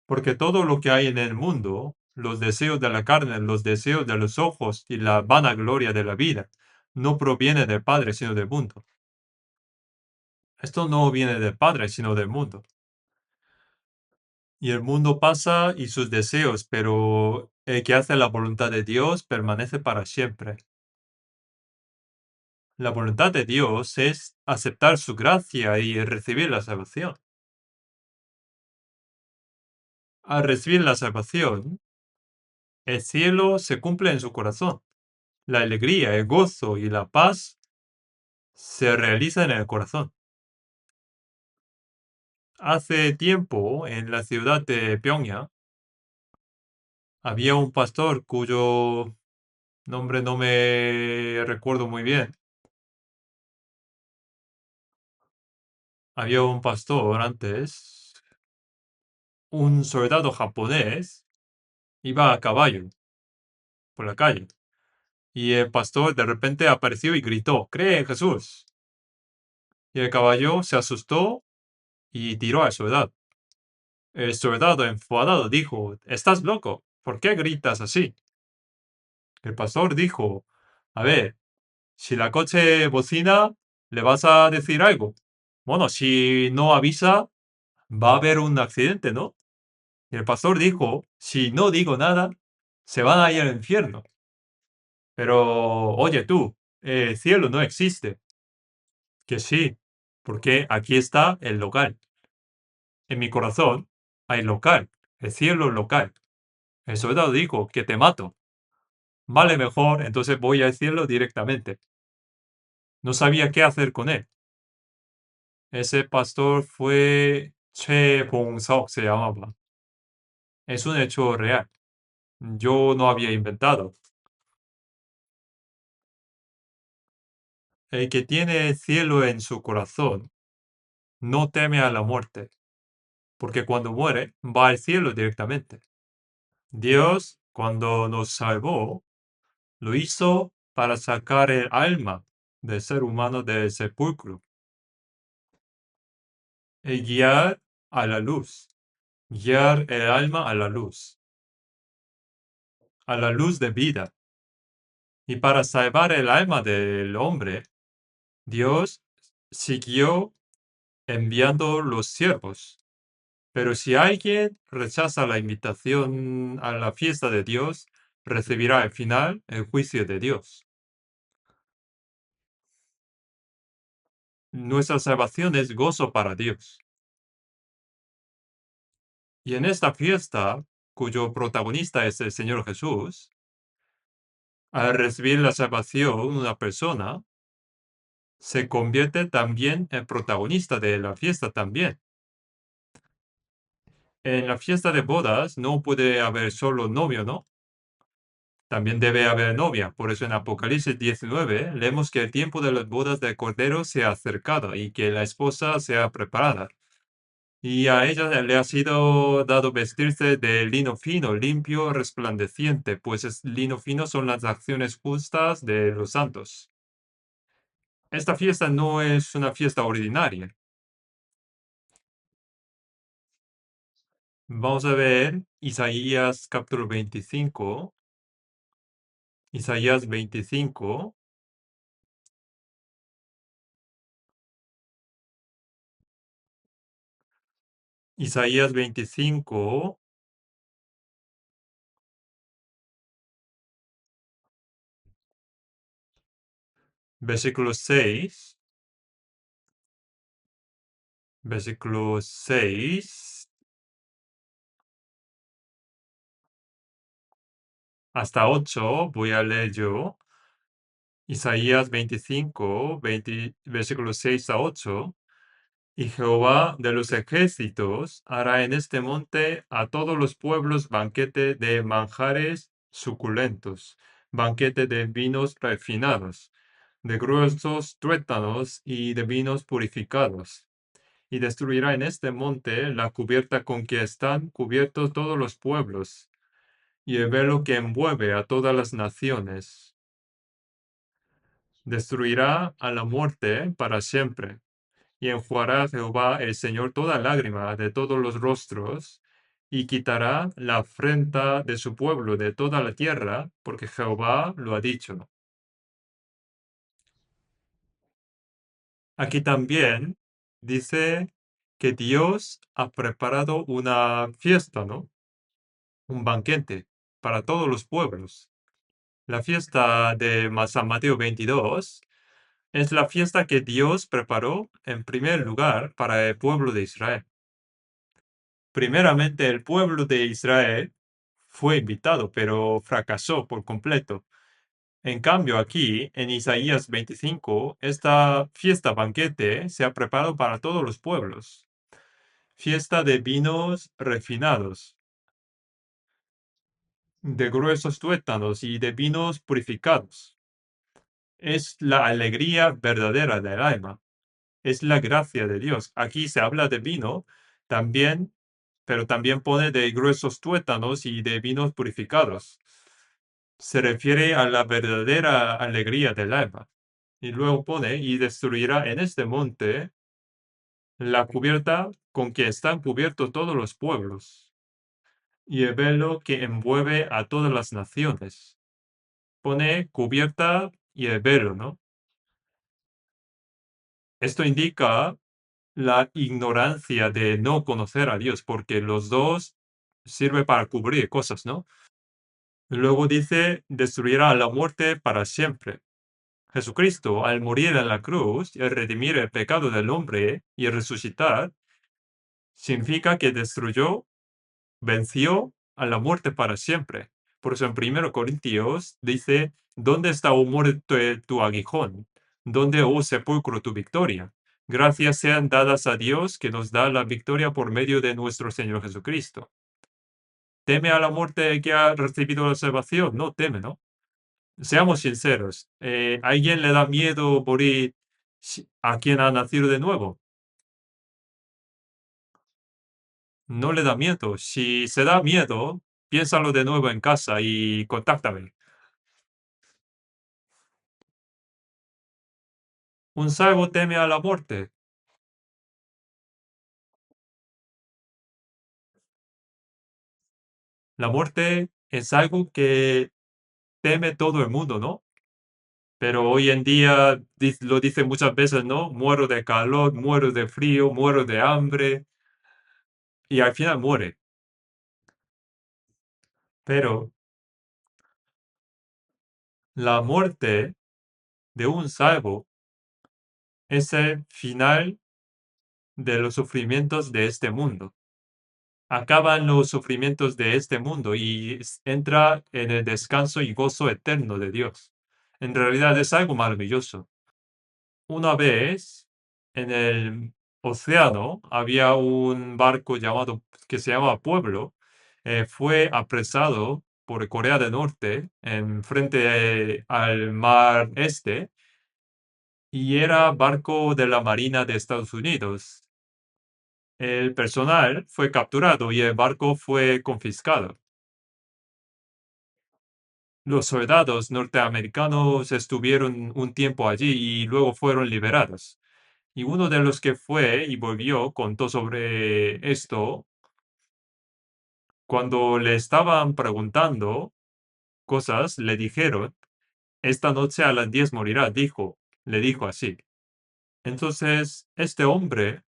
Porque todo lo que hay en el mundo, los deseos de la carne, los deseos de los ojos y la vanagloria de la vida, no proviene del Padre, sino del mundo. Esto no viene del Padre, sino del mundo. Y el mundo pasa y sus deseos, pero el que hace la voluntad de Dios permanece para siempre. La voluntad de Dios es aceptar su gracia y recibir la salvación. Al recibir la salvación, el cielo se cumple en su corazón. La alegría, el gozo y la paz se realizan en el corazón. Hace tiempo, en la ciudad de Pyongyang, había un pastor cuyo nombre no me recuerdo muy bien. Había un pastor antes, un soldado japonés, iba a caballo por la calle. Y el pastor de repente apareció y gritó, «¡Cree en Jesús!». Y el caballo se asustó y tiró al soldado. El soldado enfadado dijo, «¿Estás loco? ¿Por qué gritas así?». El pastor dijo, «A ver, si la coche bocina, ¿le vas a decir algo? Bueno, si no avisa, va a haber un accidente, ¿no?». Y el pastor dijo, «Si no digo nada, se van a ir al infierno». Pero, oye tú, el cielo no existe. Que sí, porque aquí está el local. En mi corazón hay local, el cielo local. El soldado dijo que te mato. Vale, mejor, entonces voy al cielo directamente. No sabía qué hacer con él. Ese pastor fue Che Bong-seok, se llamaba. Es un hecho real. Yo no había inventado. El que tiene el cielo en su corazón no teme a la muerte, porque cuando muere va al cielo directamente. Dios, cuando nos salvó, lo hizo para sacar el alma del ser humano del sepulcro y guiar a la luz, guiar el alma a la luz de vida. Y para salvar el alma del hombre, Dios siguió enviando los siervos. Pero si alguien rechaza la invitación a la fiesta de Dios, recibirá al final el juicio de Dios. Nuestra salvación es gozo para Dios. Y en esta fiesta, cuyo protagonista es el Señor Jesús, al recibir la salvación una persona, se convierte también en protagonista de la fiesta también. En la fiesta de bodas no puede haber solo novio, ¿no? también debe haber novia. Por eso en Apocalipsis 19 leemos que el tiempo de las bodas del Cordero se ha acercado y que la esposa se ha preparada. Y a ella le ha sido dado vestirse de lino fino, limpio, resplandeciente, pues lino fino son las acciones justas de los santos. Esta fiesta no es una fiesta ordinaria. Vamos a ver Isaías capítulo 25. Isaías 25. Isaías 25, versículo 6. Versículo 6 hasta 8. Voy a leer yo. Isaías 25, versículos 6 a 8. Y Jehová de los ejércitos hará en este monte a todos los pueblos banquete de manjares suculentos, banquete de vinos refinados, de gruesos tuétanos y de vinos purificados. Y destruirá en este monte la cubierta con que están cubiertos todos los pueblos, y el velo que envuelve a todas las naciones. Destruirá a la muerte para siempre y enjugará Jehová el Señor toda lágrima de todos los rostros, y quitará la afrenta de su pueblo de toda la tierra, porque Jehová lo ha dicho. Aquí también dice que Dios ha preparado una fiesta, ¿no? Un banquete para todos los pueblos. La fiesta de San Mateo 22 es la fiesta que Dios preparó en primer lugar para el pueblo de Israel. Primeramente, el pueblo de Israel fue invitado, pero fracasó por completo. En cambio, aquí, en Isaías 25, esta fiesta banquete se ha preparado para todos los pueblos. Fiesta de vinos refinados, de gruesos tuétanos y de vinos purificados. Es la alegría verdadera del alma. Es la gracia de Dios. Aquí se habla de vino, también, pero también pone de gruesos tuétanos y de vinos purificados. Se refiere a la verdadera alegría del alma. Y luego pone, y destruirá en este monte la cubierta con que están cubiertos todos los pueblos, y el velo que envuelve a todas las naciones. Pone cubierta y el velo, ¿no? Esto indica la ignorancia de no conocer a Dios, porque los dos sirve para cubrir cosas, ¿no? Luego dice, destruirá a la muerte para siempre. Jesucristo, al morir en la cruz y al redimir el pecado del hombre y resucitar, significa que destruyó, venció a la muerte para siempre. Por eso en 1 Corintios dice, ¿dónde está, oh muerte, tu aguijón? ¿Dónde, oh sepulcro, tu victoria? Gracias sean dadas a Dios que nos da la victoria por medio de nuestro Señor Jesucristo. ¿Teme a la muerte que ha recibido la salvación? No teme, ¿no? Seamos sinceros. ¿A alguien le da miedo morir a quien ha nacido de nuevo? No le da miedo. Si se da miedo, piénsalo de nuevo en casa y contáctame. Un salvo teme a la muerte. La muerte es algo que teme todo el mundo, ¿no? Pero hoy en día lo dicen muchas veces, ¿no? Muero de calor, muero de frío, muero de hambre y al final muere. Pero la muerte de un salvo es el final de los sufrimientos de este mundo. Acaban los sufrimientos de este mundo y entra en el descanso y gozo eterno de Dios. En realidad es algo maravilloso. Una vez en el océano había un barco llamado que se llama Pueblo. Fue apresado por Corea del Norte, en frente al mar Este, y era barco de la Marina de Estados Unidos. El personal fue capturado y el barco fue confiscado. Los soldados norteamericanos estuvieron un tiempo allí y luego fueron liberados. Y uno de los que fue y volvió contó sobre esto cuando le estaban preguntando cosas, le dijeron, esta noche a las 10 morirá, le dijo así. Entonces, este hombre,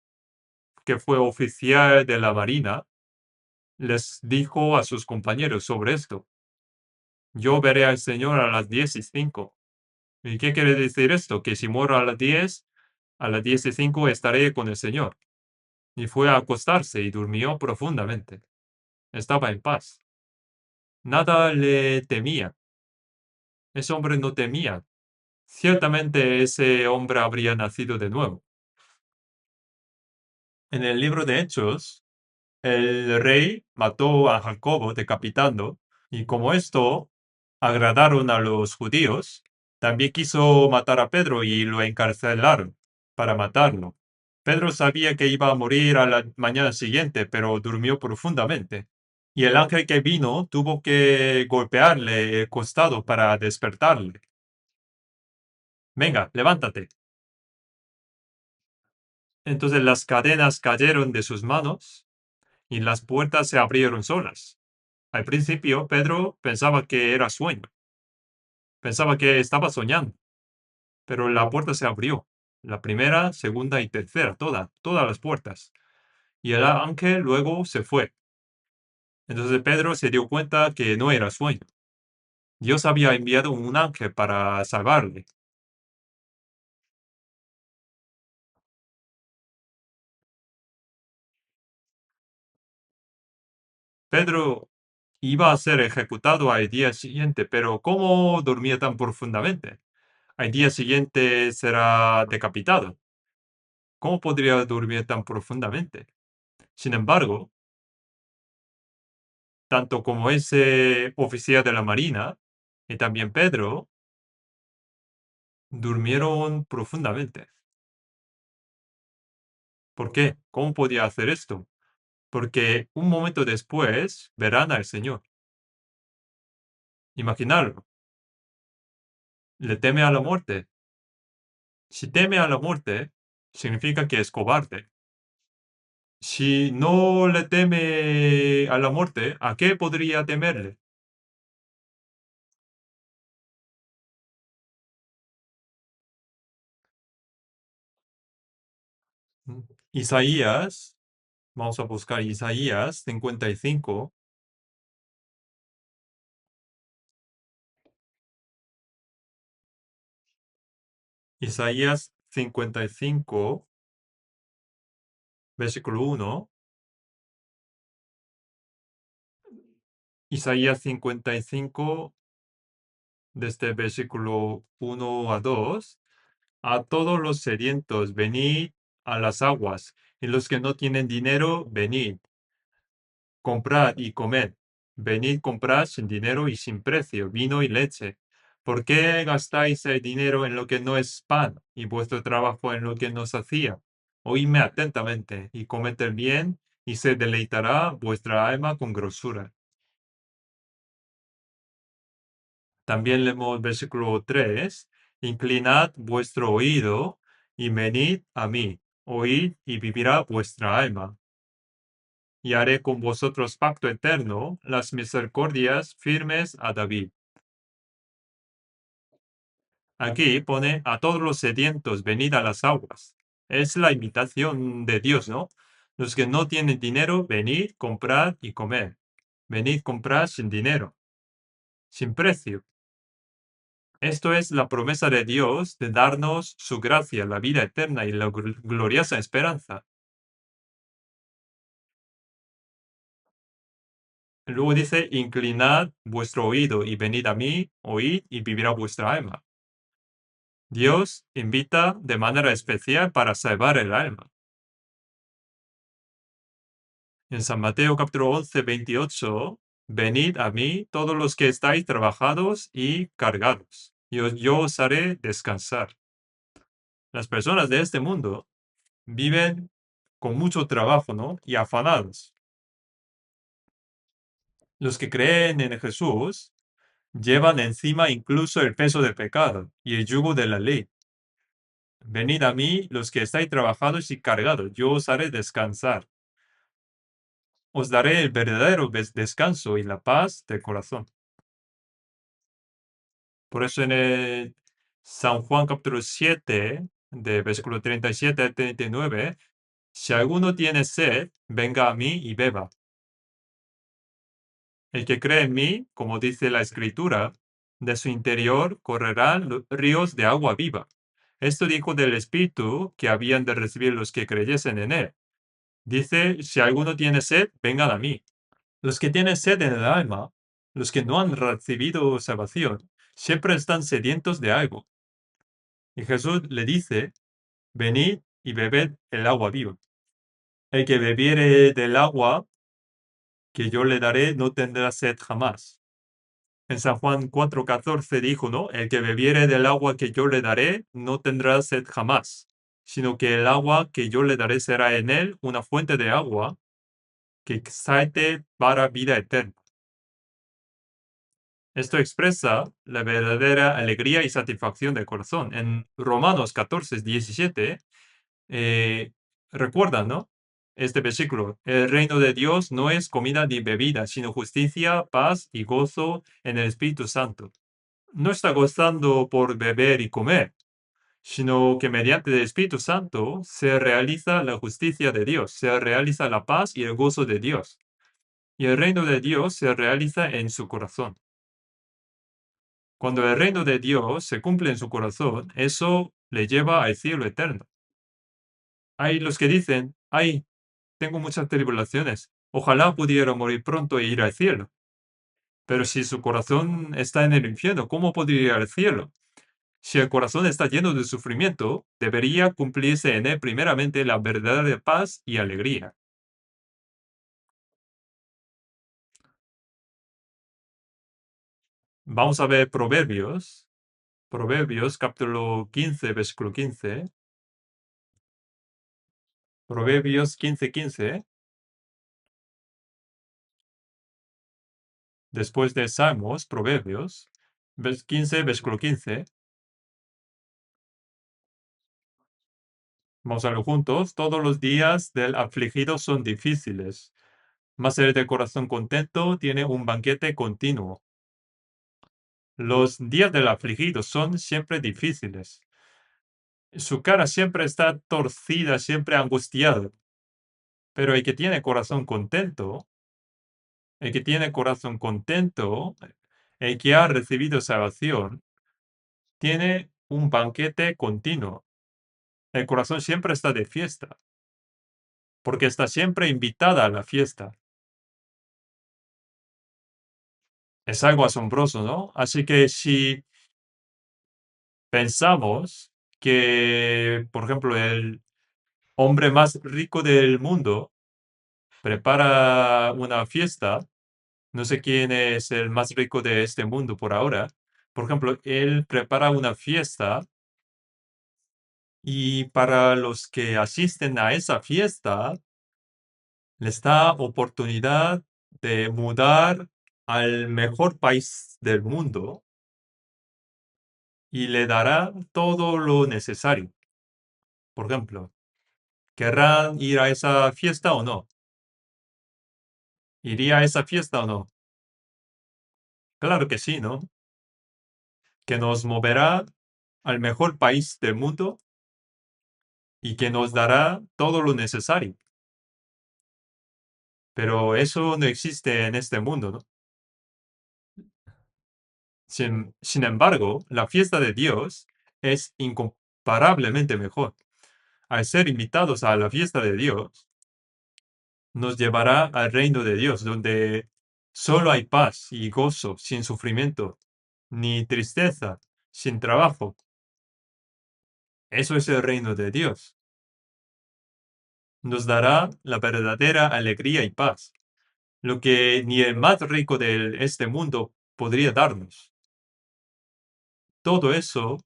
que fue oficial de la Marina, les dijo a sus compañeros sobre esto. Yo veré al Señor a las 10:05. ¿Y qué quiere decir esto? Que si muero a las 10:05 estaré con el Señor. Y fue a acostarse y durmió profundamente. Estaba en paz. Nada le temía. Ese hombre no temía. Ciertamente ese hombre habría nacido de nuevo. En el libro de Hechos, el rey mató a Jacobo decapitando, y como esto agradaron a los judíos, también quiso matar a Pedro y lo encarcelaron para matarlo. Pedro sabía que iba a morir a la mañana siguiente, pero durmió profundamente. Y el ángel que vino tuvo que golpearle el costado para despertarle. Venga, levántate. Entonces las cadenas cayeron de sus manos y las puertas se abrieron solas. Al principio, Pedro pensaba que era sueño, pensaba que estaba soñando, pero la puerta se abrió. La primera, segunda y tercera, todas las puertas. Y el ángel luego se fue. Entonces Pedro se dio cuenta que no era sueño. Dios había enviado un ángel para salvarle. Pedro iba a ser ejecutado al día siguiente, pero ¿cómo dormía tan profundamente? Al día siguiente será decapitado. ¿Cómo podría dormir tan profundamente? Sin embargo, tanto como ese oficial de la Marina y también Pedro durmieron profundamente. ¿Por qué? ¿Cómo podía hacer esto? Porque un momento después verán al Señor. Imaginarlo. Le teme a la muerte. Si teme a la muerte, significa que es cobarde. Si no le teme a la muerte, ¿a qué podría temerle? Isaías, vamos a buscar Isaías 55. Isaías 55, versículo 1. Isaías 55, desde el versículo 1 a 2. A todos los sedientos, venid a las aguas, y los que no tienen dinero, venid, comprad y comed. Venid, comprad sin dinero y sin precio, vino y leche. ¿Por qué gastáis el dinero en lo que no es pan y vuestro trabajo en lo que no hacía? Oídme atentamente y comed el bien, y se deleitará vuestra alma con grosura. También leemos versículo 3. Inclinad vuestro oído y venid a mí. Oíd y vivirá vuestra alma. Y haré con vosotros pacto eterno, las misericordias firmes a David. Aquí pone a todos los sedientos, venid a las aguas. Es la invitación de Dios, ¿no? Los que no tienen dinero, venid, comprad y comed. Venid, comprad sin dinero, sin precio. Esto es la promesa de Dios de darnos su gracia, la vida eterna y la gloriosa esperanza. Luego dice, inclinad vuestro oído y venid a mí, oíd y vivirá vuestra alma. Dios invita de manera especial para salvar el alma. En San Mateo capítulo 11, 28 venid a mí todos los que estáis trabajados y cargados, y yo os haré descansar. Las personas de este mundo viven con mucho trabajo, ¿no? Y afanados. Los que creen en Jesús llevan encima incluso el peso del pecado y el yugo de la ley. Venid a mí los que estáis trabajados y cargados, yo os haré descansar. Os daré el verdadero descanso y la paz del corazón. Por eso en el San Juan capítulo 7, de versículo 37 al 39, si alguno tiene sed, venga a mí y beba. El que cree en mí, como dice la Escritura, de su interior correrán ríos de agua viva. Esto dijo del Espíritu que habían de recibir los que creyesen en él. Dice, si alguno tiene sed, vengan a mí. Los que tienen sed en el alma, los que no han recibido salvación, siempre están sedientos de algo. Y Jesús le dice, venid y bebed el agua viva. El que bebiere del agua que yo le daré no tendrá sed jamás. En San Juan 4:14 dijo, ¿no? El que bebiere del agua que yo le daré no tendrá sed jamás, sino que el agua que yo le daré será en él una fuente de agua que salte para vida eterna. Esto expresa la verdadera alegría y satisfacción del corazón. En Romanos 14:17, eh, recuerdan, ¿no? Este versículo, el reino de Dios no es comida ni bebida, sino justicia, paz y gozo en el Espíritu Santo. No está gozando por beber y comer, sino que mediante el Espíritu Santo se realiza la justicia de Dios, se realiza la paz y el gozo de Dios. Y el reino de Dios se realiza en su corazón. Cuando el reino de Dios se cumple en su corazón, eso le lleva al cielo eterno. Hay los que dicen, ay, tengo muchas tribulaciones, ojalá pudiera morir pronto e ir al cielo. Pero si su corazón está en el infierno, ¿cómo podría ir al cielo? Si el corazón está lleno de sufrimiento, debería cumplirse en él primeramente la verdadera paz y alegría. Vamos a ver Proverbios. Proverbios capítulo 15, versículo 15. Proverbios 15:15. Después de Salmos, Proverbios 15, versículo 15. Vamos a verlo juntos. Todos los días del afligido son difíciles, mas el de corazón contento tiene un banquete continuo. Los días del afligido son siempre difíciles. Su cara siempre está torcida, siempre angustiado. Pero el que tiene corazón contento, el que ha recibido salvación, tiene un banquete continuo. El corazón siempre está de fiesta, porque está siempre invitada a la fiesta. Es algo asombroso, ¿no? Así que si pensamos que, por ejemplo, el hombre más rico del mundo prepara una fiesta, no sé quién es el más rico de este mundo por ahora. Por ejemplo, él prepara una fiesta y para los que asisten a esa fiesta les da oportunidad de mudar al mejor país del mundo y le dará todo lo necesario. Por ejemplo, ¿querrán ir a esa fiesta o no? ¿Iría a esa fiesta o no? Claro que sí, ¿no? Que nos moverá al mejor país del mundo y que nos dará todo lo necesario. Pero eso no existe en este mundo, ¿no? Sin embargo, la fiesta de Dios es incomparablemente mejor. Al ser invitados a la fiesta de Dios, nos llevará al reino de Dios, donde solo hay paz y gozo, sin sufrimiento, ni tristeza, sin trabajo. Eso es el reino de Dios. Nos dará la verdadera alegría y paz. lo que ni el más rico de este mundo podría darnos. Todo eso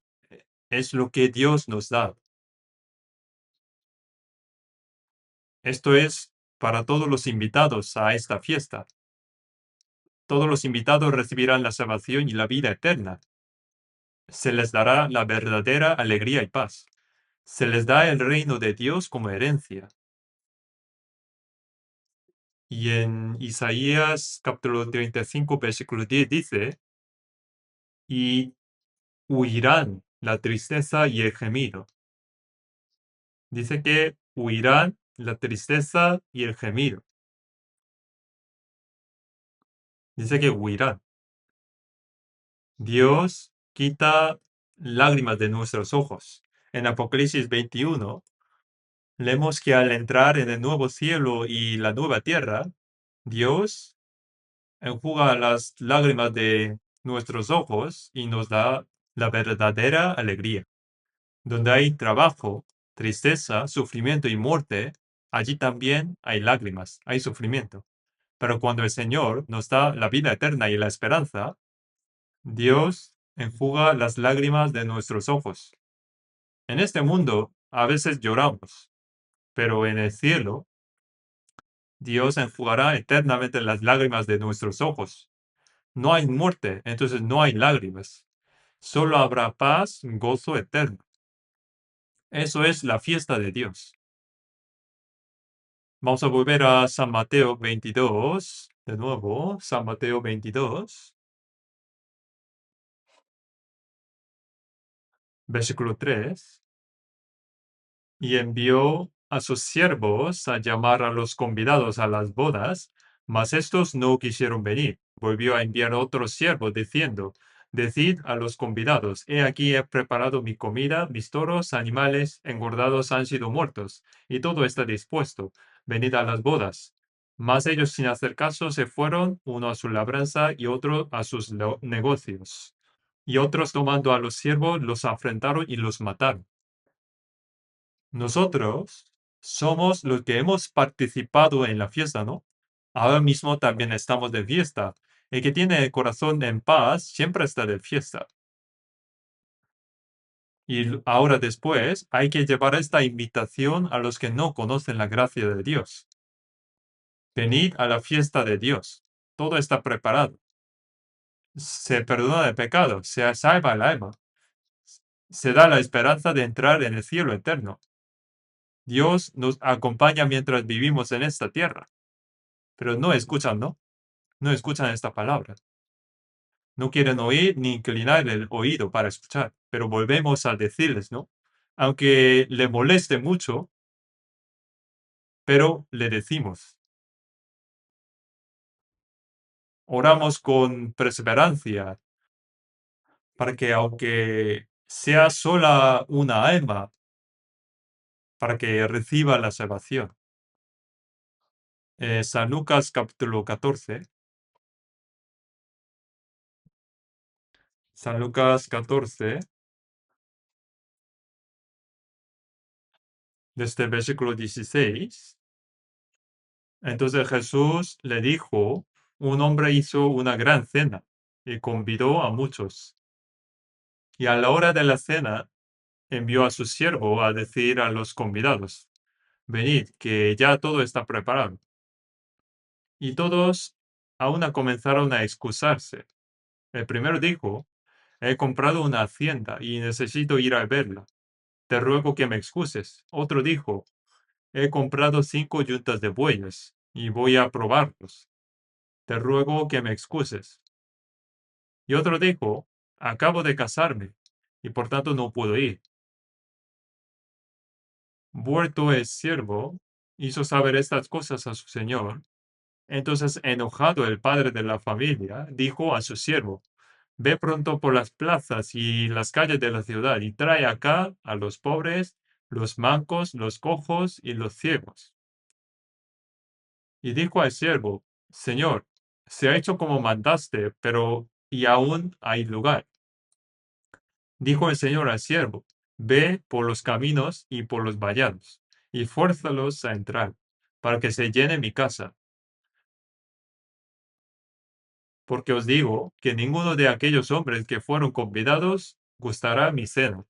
es lo que Dios nos da. Esto es para todos los invitados a esta fiesta. Todos los invitados recibirán la salvación y la vida eterna. Se les dará la verdadera alegría y paz. Se les da el reino de Dios como herencia. Y en Isaías capítulo 35, versículo 10 dice, y huirán la tristeza y el gemido. Dice que huirán la tristeza y el gemido. Dice que huirán. Dios quita lágrimas de nuestros ojos. En Apocalipsis 21 leemos que al entrar en el nuevo cielo y la nueva tierra, Dios enjuga las lágrimas de nuestros ojos y nos da la verdadera alegría. Donde hay trabajo, tristeza, sufrimiento y muerte, allí también hay lágrimas, hay sufrimiento. Pero cuando el Señor nos da la vida eterna y la esperanza, Dios enjuga las lágrimas de nuestros ojos. En este mundo a veces lloramos, pero en el cielo Dios enjugará eternamente las lágrimas de nuestros ojos. No hay muerte, entonces no hay lágrimas. Solo habrá paz, gozo eterno. Eso es la fiesta de Dios. Vamos a volver a San Mateo 22, de nuevo, San Mateo 22, versículo 3. Y envió a sus siervos a llamar a los convidados a las bodas, mas estos no quisieron venir. Volvió a enviar otros siervos diciendo, decid a los convidados, he aquí he preparado mi comida, mis toros, animales engordados han sido muertos, y todo está dispuesto, venid a las bodas. Mas ellos sin hacer caso se fueron, uno a su labranza y otro a sus negocios. Y otros tomando a los siervos los afrentaron y los mataron. Nosotros somos los que hemos participado en la fiesta, ¿no? Ahora mismo también estamos de fiesta. El que tiene el corazón en paz siempre está de fiesta. Y ahora después hay que llevar esta invitación a los que no conocen la gracia de Dios. Venid a la fiesta de Dios. Todo está preparado. Se perdona el pecado, se salva el alma. Se da la esperanza de entrar en el cielo eterno. Dios nos acompaña mientras vivimos en esta tierra. Pero no escuchan, ¿no? No escuchan esta palabra. No quieren oír ni inclinar el oído para escuchar. Pero volvemos a decirles, ¿no? Aunque le moleste mucho, pero le decimos. Oramos con perseverancia para que aunque sea sola una alma, para que reciba la salvación. San Lucas capítulo 14. San Lucas 14, desde el versículo 16. Entonces Jesús le dijo, un hombre hizo una gran cena y convidó a muchos. Y a la hora de la cena envió a su siervo a decir a los convidados, venid, que ya todo está preparado. Y todos a una comenzaron a excusarse. El primero dijo, he comprado una hacienda y necesito ir a verla. Te ruego que me excuses. Otro dijo, he comprado 5 yuntas de bueyes y voy a probarlos. Te ruego que me excuses. Y otro dijo, acabo de casarme y por tanto no puedo ir. Vuelto el siervo, hizo saber estas cosas a su señor. Entonces, enojado el padre de la familia, dijo a su siervo, ve pronto por las plazas y las calles de la ciudad y trae acá a los pobres, los mancos, los cojos y los ciegos. Y dijo al siervo, Señor, se ha hecho como mandaste, pero y aún hay lugar. Dijo el Señor al siervo, ve por los caminos y por los vallados, y fuérzalos a entrar, para que se llene mi casa. porque os digo que ninguno de aquellos hombres que fueron convidados gustará mi cena.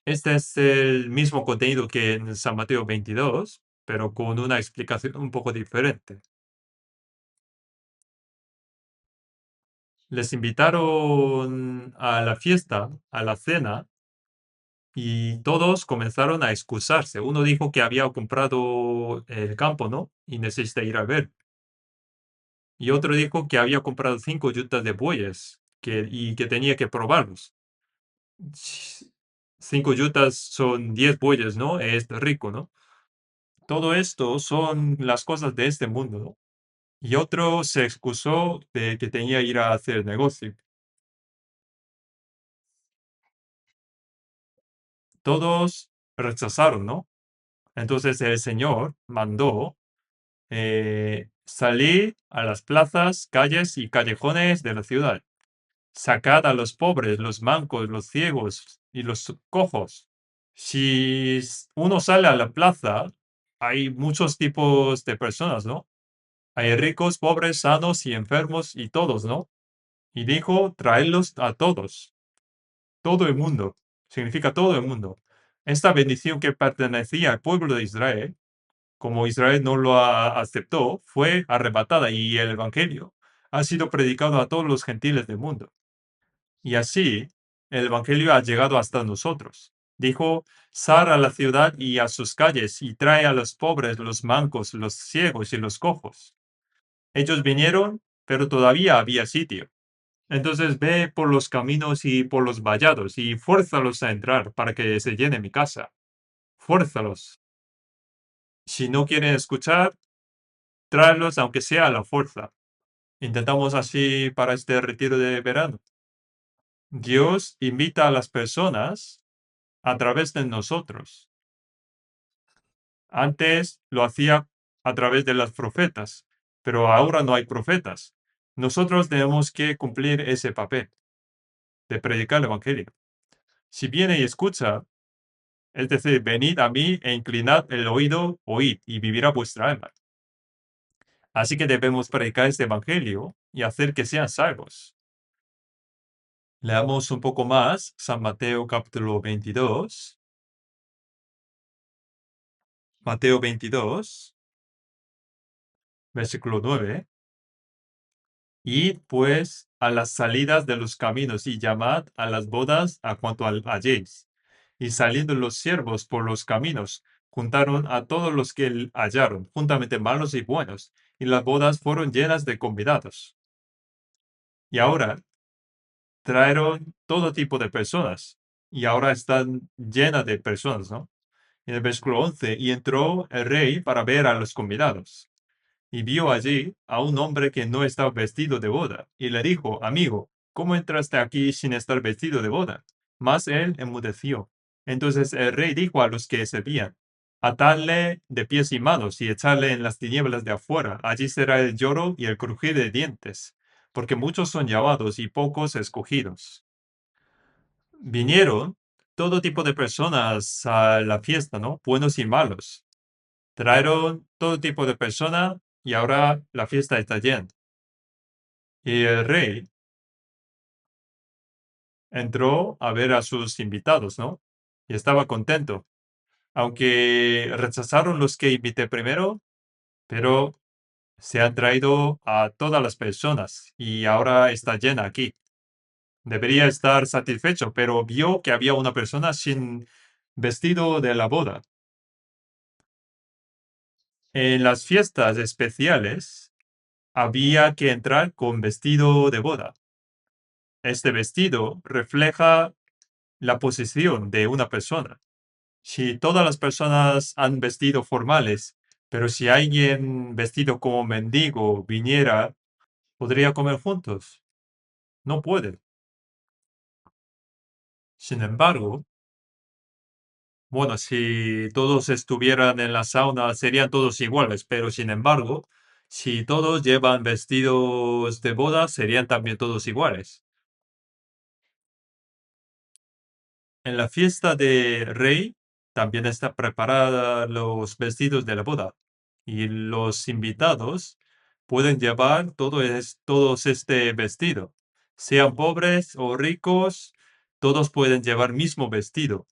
Este es el mismo contenido que en San Mateo 22, pero con una explicación un poco diferente. Les invitaron a la fiesta, a la cena, y todos comenzaron a excusarse. Uno dijo que había comprado el campo, ¿no? Y necesita ir a ver. Y otro dijo que había comprado 5 yutas de bueyes y que tenía que probarlos. 5 yutas son 10 bueyes, ¿no? Es rico, ¿no? Todo esto son las cosas de este mundo, ¿no? Y otro se excusó de que tenía que ir a hacer negocio. Todos rechazaron, ¿no? Entonces el Señor mandó salir a las plazas, calles y callejones de la ciudad. Sacad a los pobres, los mancos, los ciegos y los cojos. Si uno sale a la plaza, hay muchos tipos de personas, ¿no? Hay ricos, pobres, sanos y enfermos y todos, ¿no? Y dijo, traedlos a todos, todo el mundo. Significa todo el mundo. Esta bendición que pertenecía al pueblo de Israel, como Israel no lo aceptó, fue arrebatada y el Evangelio ha sido predicado a todos los gentiles del mundo. Y así, el Evangelio ha llegado hasta nosotros. Dijo, sal a la ciudad y a sus calles y trae a los pobres, los mancos, los ciegos y los cojos. Ellos vinieron, pero todavía había sitio. Entonces ve por los caminos y por los vallados y fuérzalos a entrar para que se llene mi casa. Fuérzalos. Si no quieren escuchar, tráelos aunque sea a la fuerza. Intentamos así para este retiro de verano. Dios invita a las personas a través de nosotros. Antes lo hacía a través de los profetas, pero ahora no hay profetas. Nosotros tenemos que cumplir ese papel de predicar el Evangelio. Si viene y escucha, es decir, venid a mí e inclinad el oído, oíd, y vivirá vuestra alma. Así que debemos predicar este Evangelio y hacer que sean salvos. Leamos un poco más, San Mateo capítulo 22. Mateo 22, versículo 9. Id pues a las salidas de los caminos y llamad a las bodas a cuanto halléis. Y saliendo los siervos por los caminos, juntaron a todos los que hallaron, juntamente malos y buenos, y las bodas fueron llenas de convidados. Y ahora trajeron todo tipo de personas, y ahora están llenas de personas, ¿no? En el versículo 11, y entró el rey para ver a los convidados. Y vio allí a un hombre que no estaba vestido de boda, y le dijo, amigo, ¿cómo entraste aquí sin estar vestido de boda? Mas él enmudeció. Entonces el rey dijo a los que servían, atadle de pies y manos y echarle en las tinieblas de afuera, allí será el lloro y el crujir de dientes, porque muchos son llamados y pocos escogidos. Vinieron todo tipo de personas a la fiesta, ¿no? Buenos y malos. Trajeron todo tipo de personas y ahora la fiesta está llena. Y el rey entró a ver a sus invitados, ¿no? Y estaba contento. Aunque rechazaron los que invité primero, pero se han traído a todas las personas y ahora está llena aquí. Debería estar satisfecho, pero vio que había una persona sin vestido de la boda. En las fiestas especiales había que entrar con vestido de boda. Este vestido refleja la posición de una persona. Si todas las personas han vestido formales, pero si alguien vestido como mendigo viniera, ¿podría comer juntos? No puede. Sin embargo, bueno, si todos estuvieran en la sauna, serían todos iguales, pero sin embargo, si todos llevan vestidos de boda, serían también todos iguales. En la fiesta de rey también está preparada los vestidos de la boda y los invitados pueden llevar todos este vestido. Sean pobres o ricos, todos pueden llevar mismo vestido.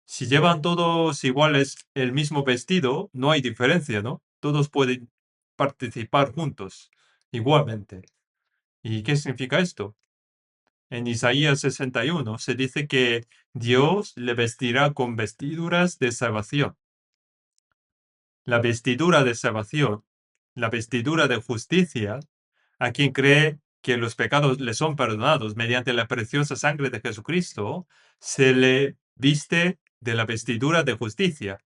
Si llevan todos iguales el mismo vestido, no hay diferencia, ¿no? Todos pueden participar juntos, igualmente. ¿Y qué significa esto? En Isaías 61 se dice que Dios le vestirá con vestiduras de salvación. La vestidura de salvación, la vestidura de justicia, a quien cree que los pecados le son perdonados mediante la preciosa sangre de Jesucristo, se le viste de la vestidura de justicia.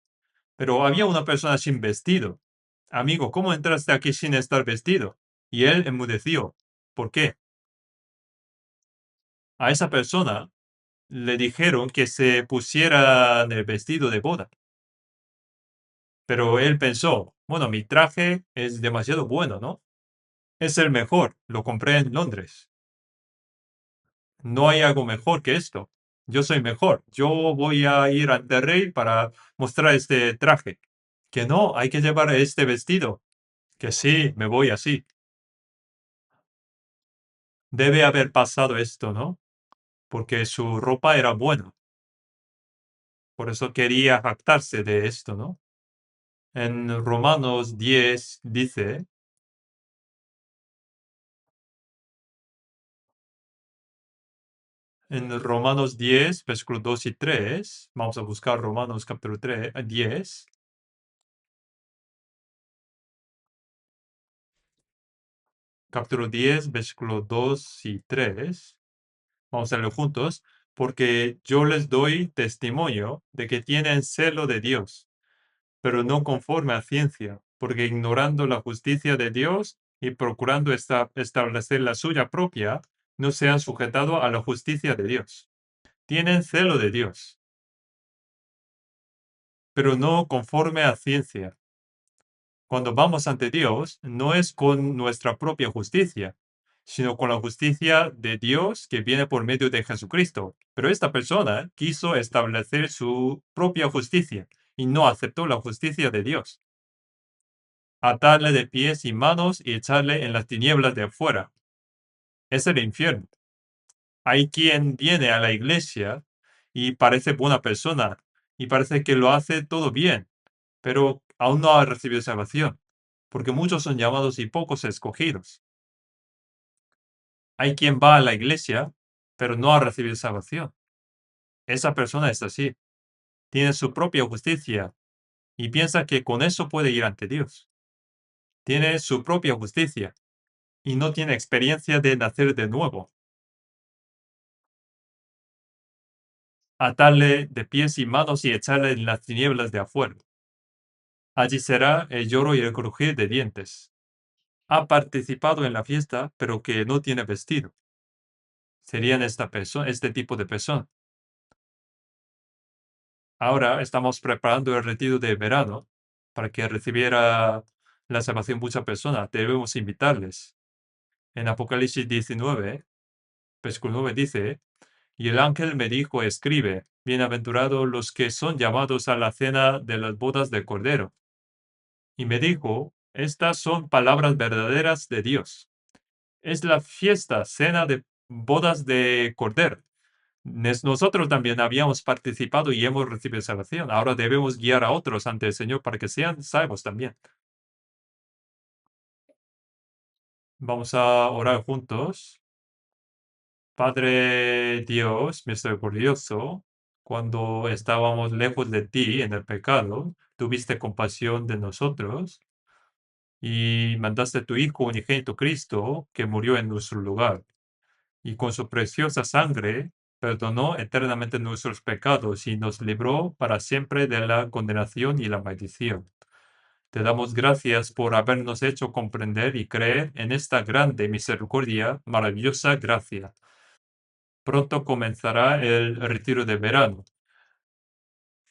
Pero había una persona sin vestido. Amigo, ¿cómo entraste aquí sin estar vestido? Y él enmudeció. ¿Por qué? A esa persona le dijeron que se pusiera el vestido de boda. Pero él pensó, bueno, mi traje es demasiado bueno, ¿no? Es el mejor, lo compré en Londres. No hay algo mejor que esto. Yo soy mejor. Yo voy a ir ante el rey para mostrar este traje. Que no, hay que llevar este vestido. Que sí, me voy así. Debe haber pasado esto, ¿no? Porque su ropa era buena. Por eso quería jactarse de esto, ¿no? En Romanos 10 dice, en Romanos 10, versículos 2 y 3, vamos a buscar Romanos capítulo 3, 10, capítulo 10, versículos 2 y 3. Vamos a leerlo juntos, porque yo les doy testimonio de que tienen celo de Dios, pero no conforme a ciencia, porque ignorando la justicia de Dios y procurando establecer la suya propia, no se han sujetado a la justicia de Dios. Tienen celo de Dios, pero no conforme a ciencia. Cuando vamos ante Dios, no es con nuestra propia justicia, sino con la justicia de Dios que viene por medio de Jesucristo. Pero esta persona quiso establecer su propia justicia y no aceptó la justicia de Dios. Atarle de pies y manos y echarle en las tinieblas de afuera. Es el infierno. Hay quien viene a la iglesia y parece buena persona y parece que lo hace todo bien, pero aún no ha recibido salvación, porque muchos son llamados y pocos escogidos. Hay quien va a la iglesia, pero no ha recibido salvación. Esa persona es así. Tiene su propia justicia y piensa que con eso puede ir ante Dios. Tiene su propia justicia y no tiene experiencia de nacer de nuevo. Atarle de pies y manos y echarle en las tinieblas de afuera. Allí será el lloro y el crujir de dientes. Ha participado en la fiesta, pero que no tiene vestido. Serían este tipo de persona. Ahora estamos preparando el retiro de verano para que recibiera la salvación muchas personas. Debemos invitarles. En Apocalipsis 19, versículo 9 dice, y el ángel me dijo, escribe, bienaventurados los que son llamados a la cena de las bodas del Cordero. Y me dijo, estas son palabras verdaderas de Dios. Es la fiesta, cena de bodas de Cordero. Nosotros también habíamos participado y hemos recibido salvación. Ahora debemos guiar a otros ante el Señor para que sean salvos también. Vamos a orar juntos. Padre Dios, misericordioso, cuando estábamos lejos de ti en el pecado, tuviste compasión de nosotros y mandaste a tu Hijo unigénito Cristo, que murió en nuestro lugar, y con su preciosa sangre perdonó eternamente nuestros pecados y nos libró para siempre de la condenación y la maldición. Te damos gracias por habernos hecho comprender y creer en esta grande misericordia, maravillosa gracia. Pronto comenzará el retiro de verano.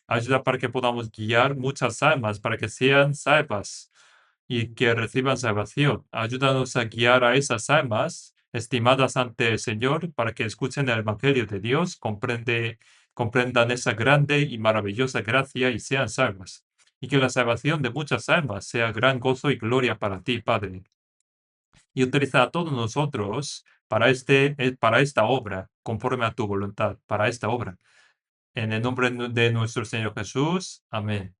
Ayuda para que podamos guiar muchas almas para que sean salvas y que reciban salvación. Ayúdanos a guiar a esas almas estimadas ante el Señor para que escuchen el Evangelio de Dios, comprendan esa grande y maravillosa gracia y sean salvas. Y que la salvación de muchas almas sea gran gozo y gloria para ti, Padre. Y utiliza a todos nosotros para esta obra, conforme a tu voluntad, para esta obra. En el nombre de nuestro Señor Jesús. Amén.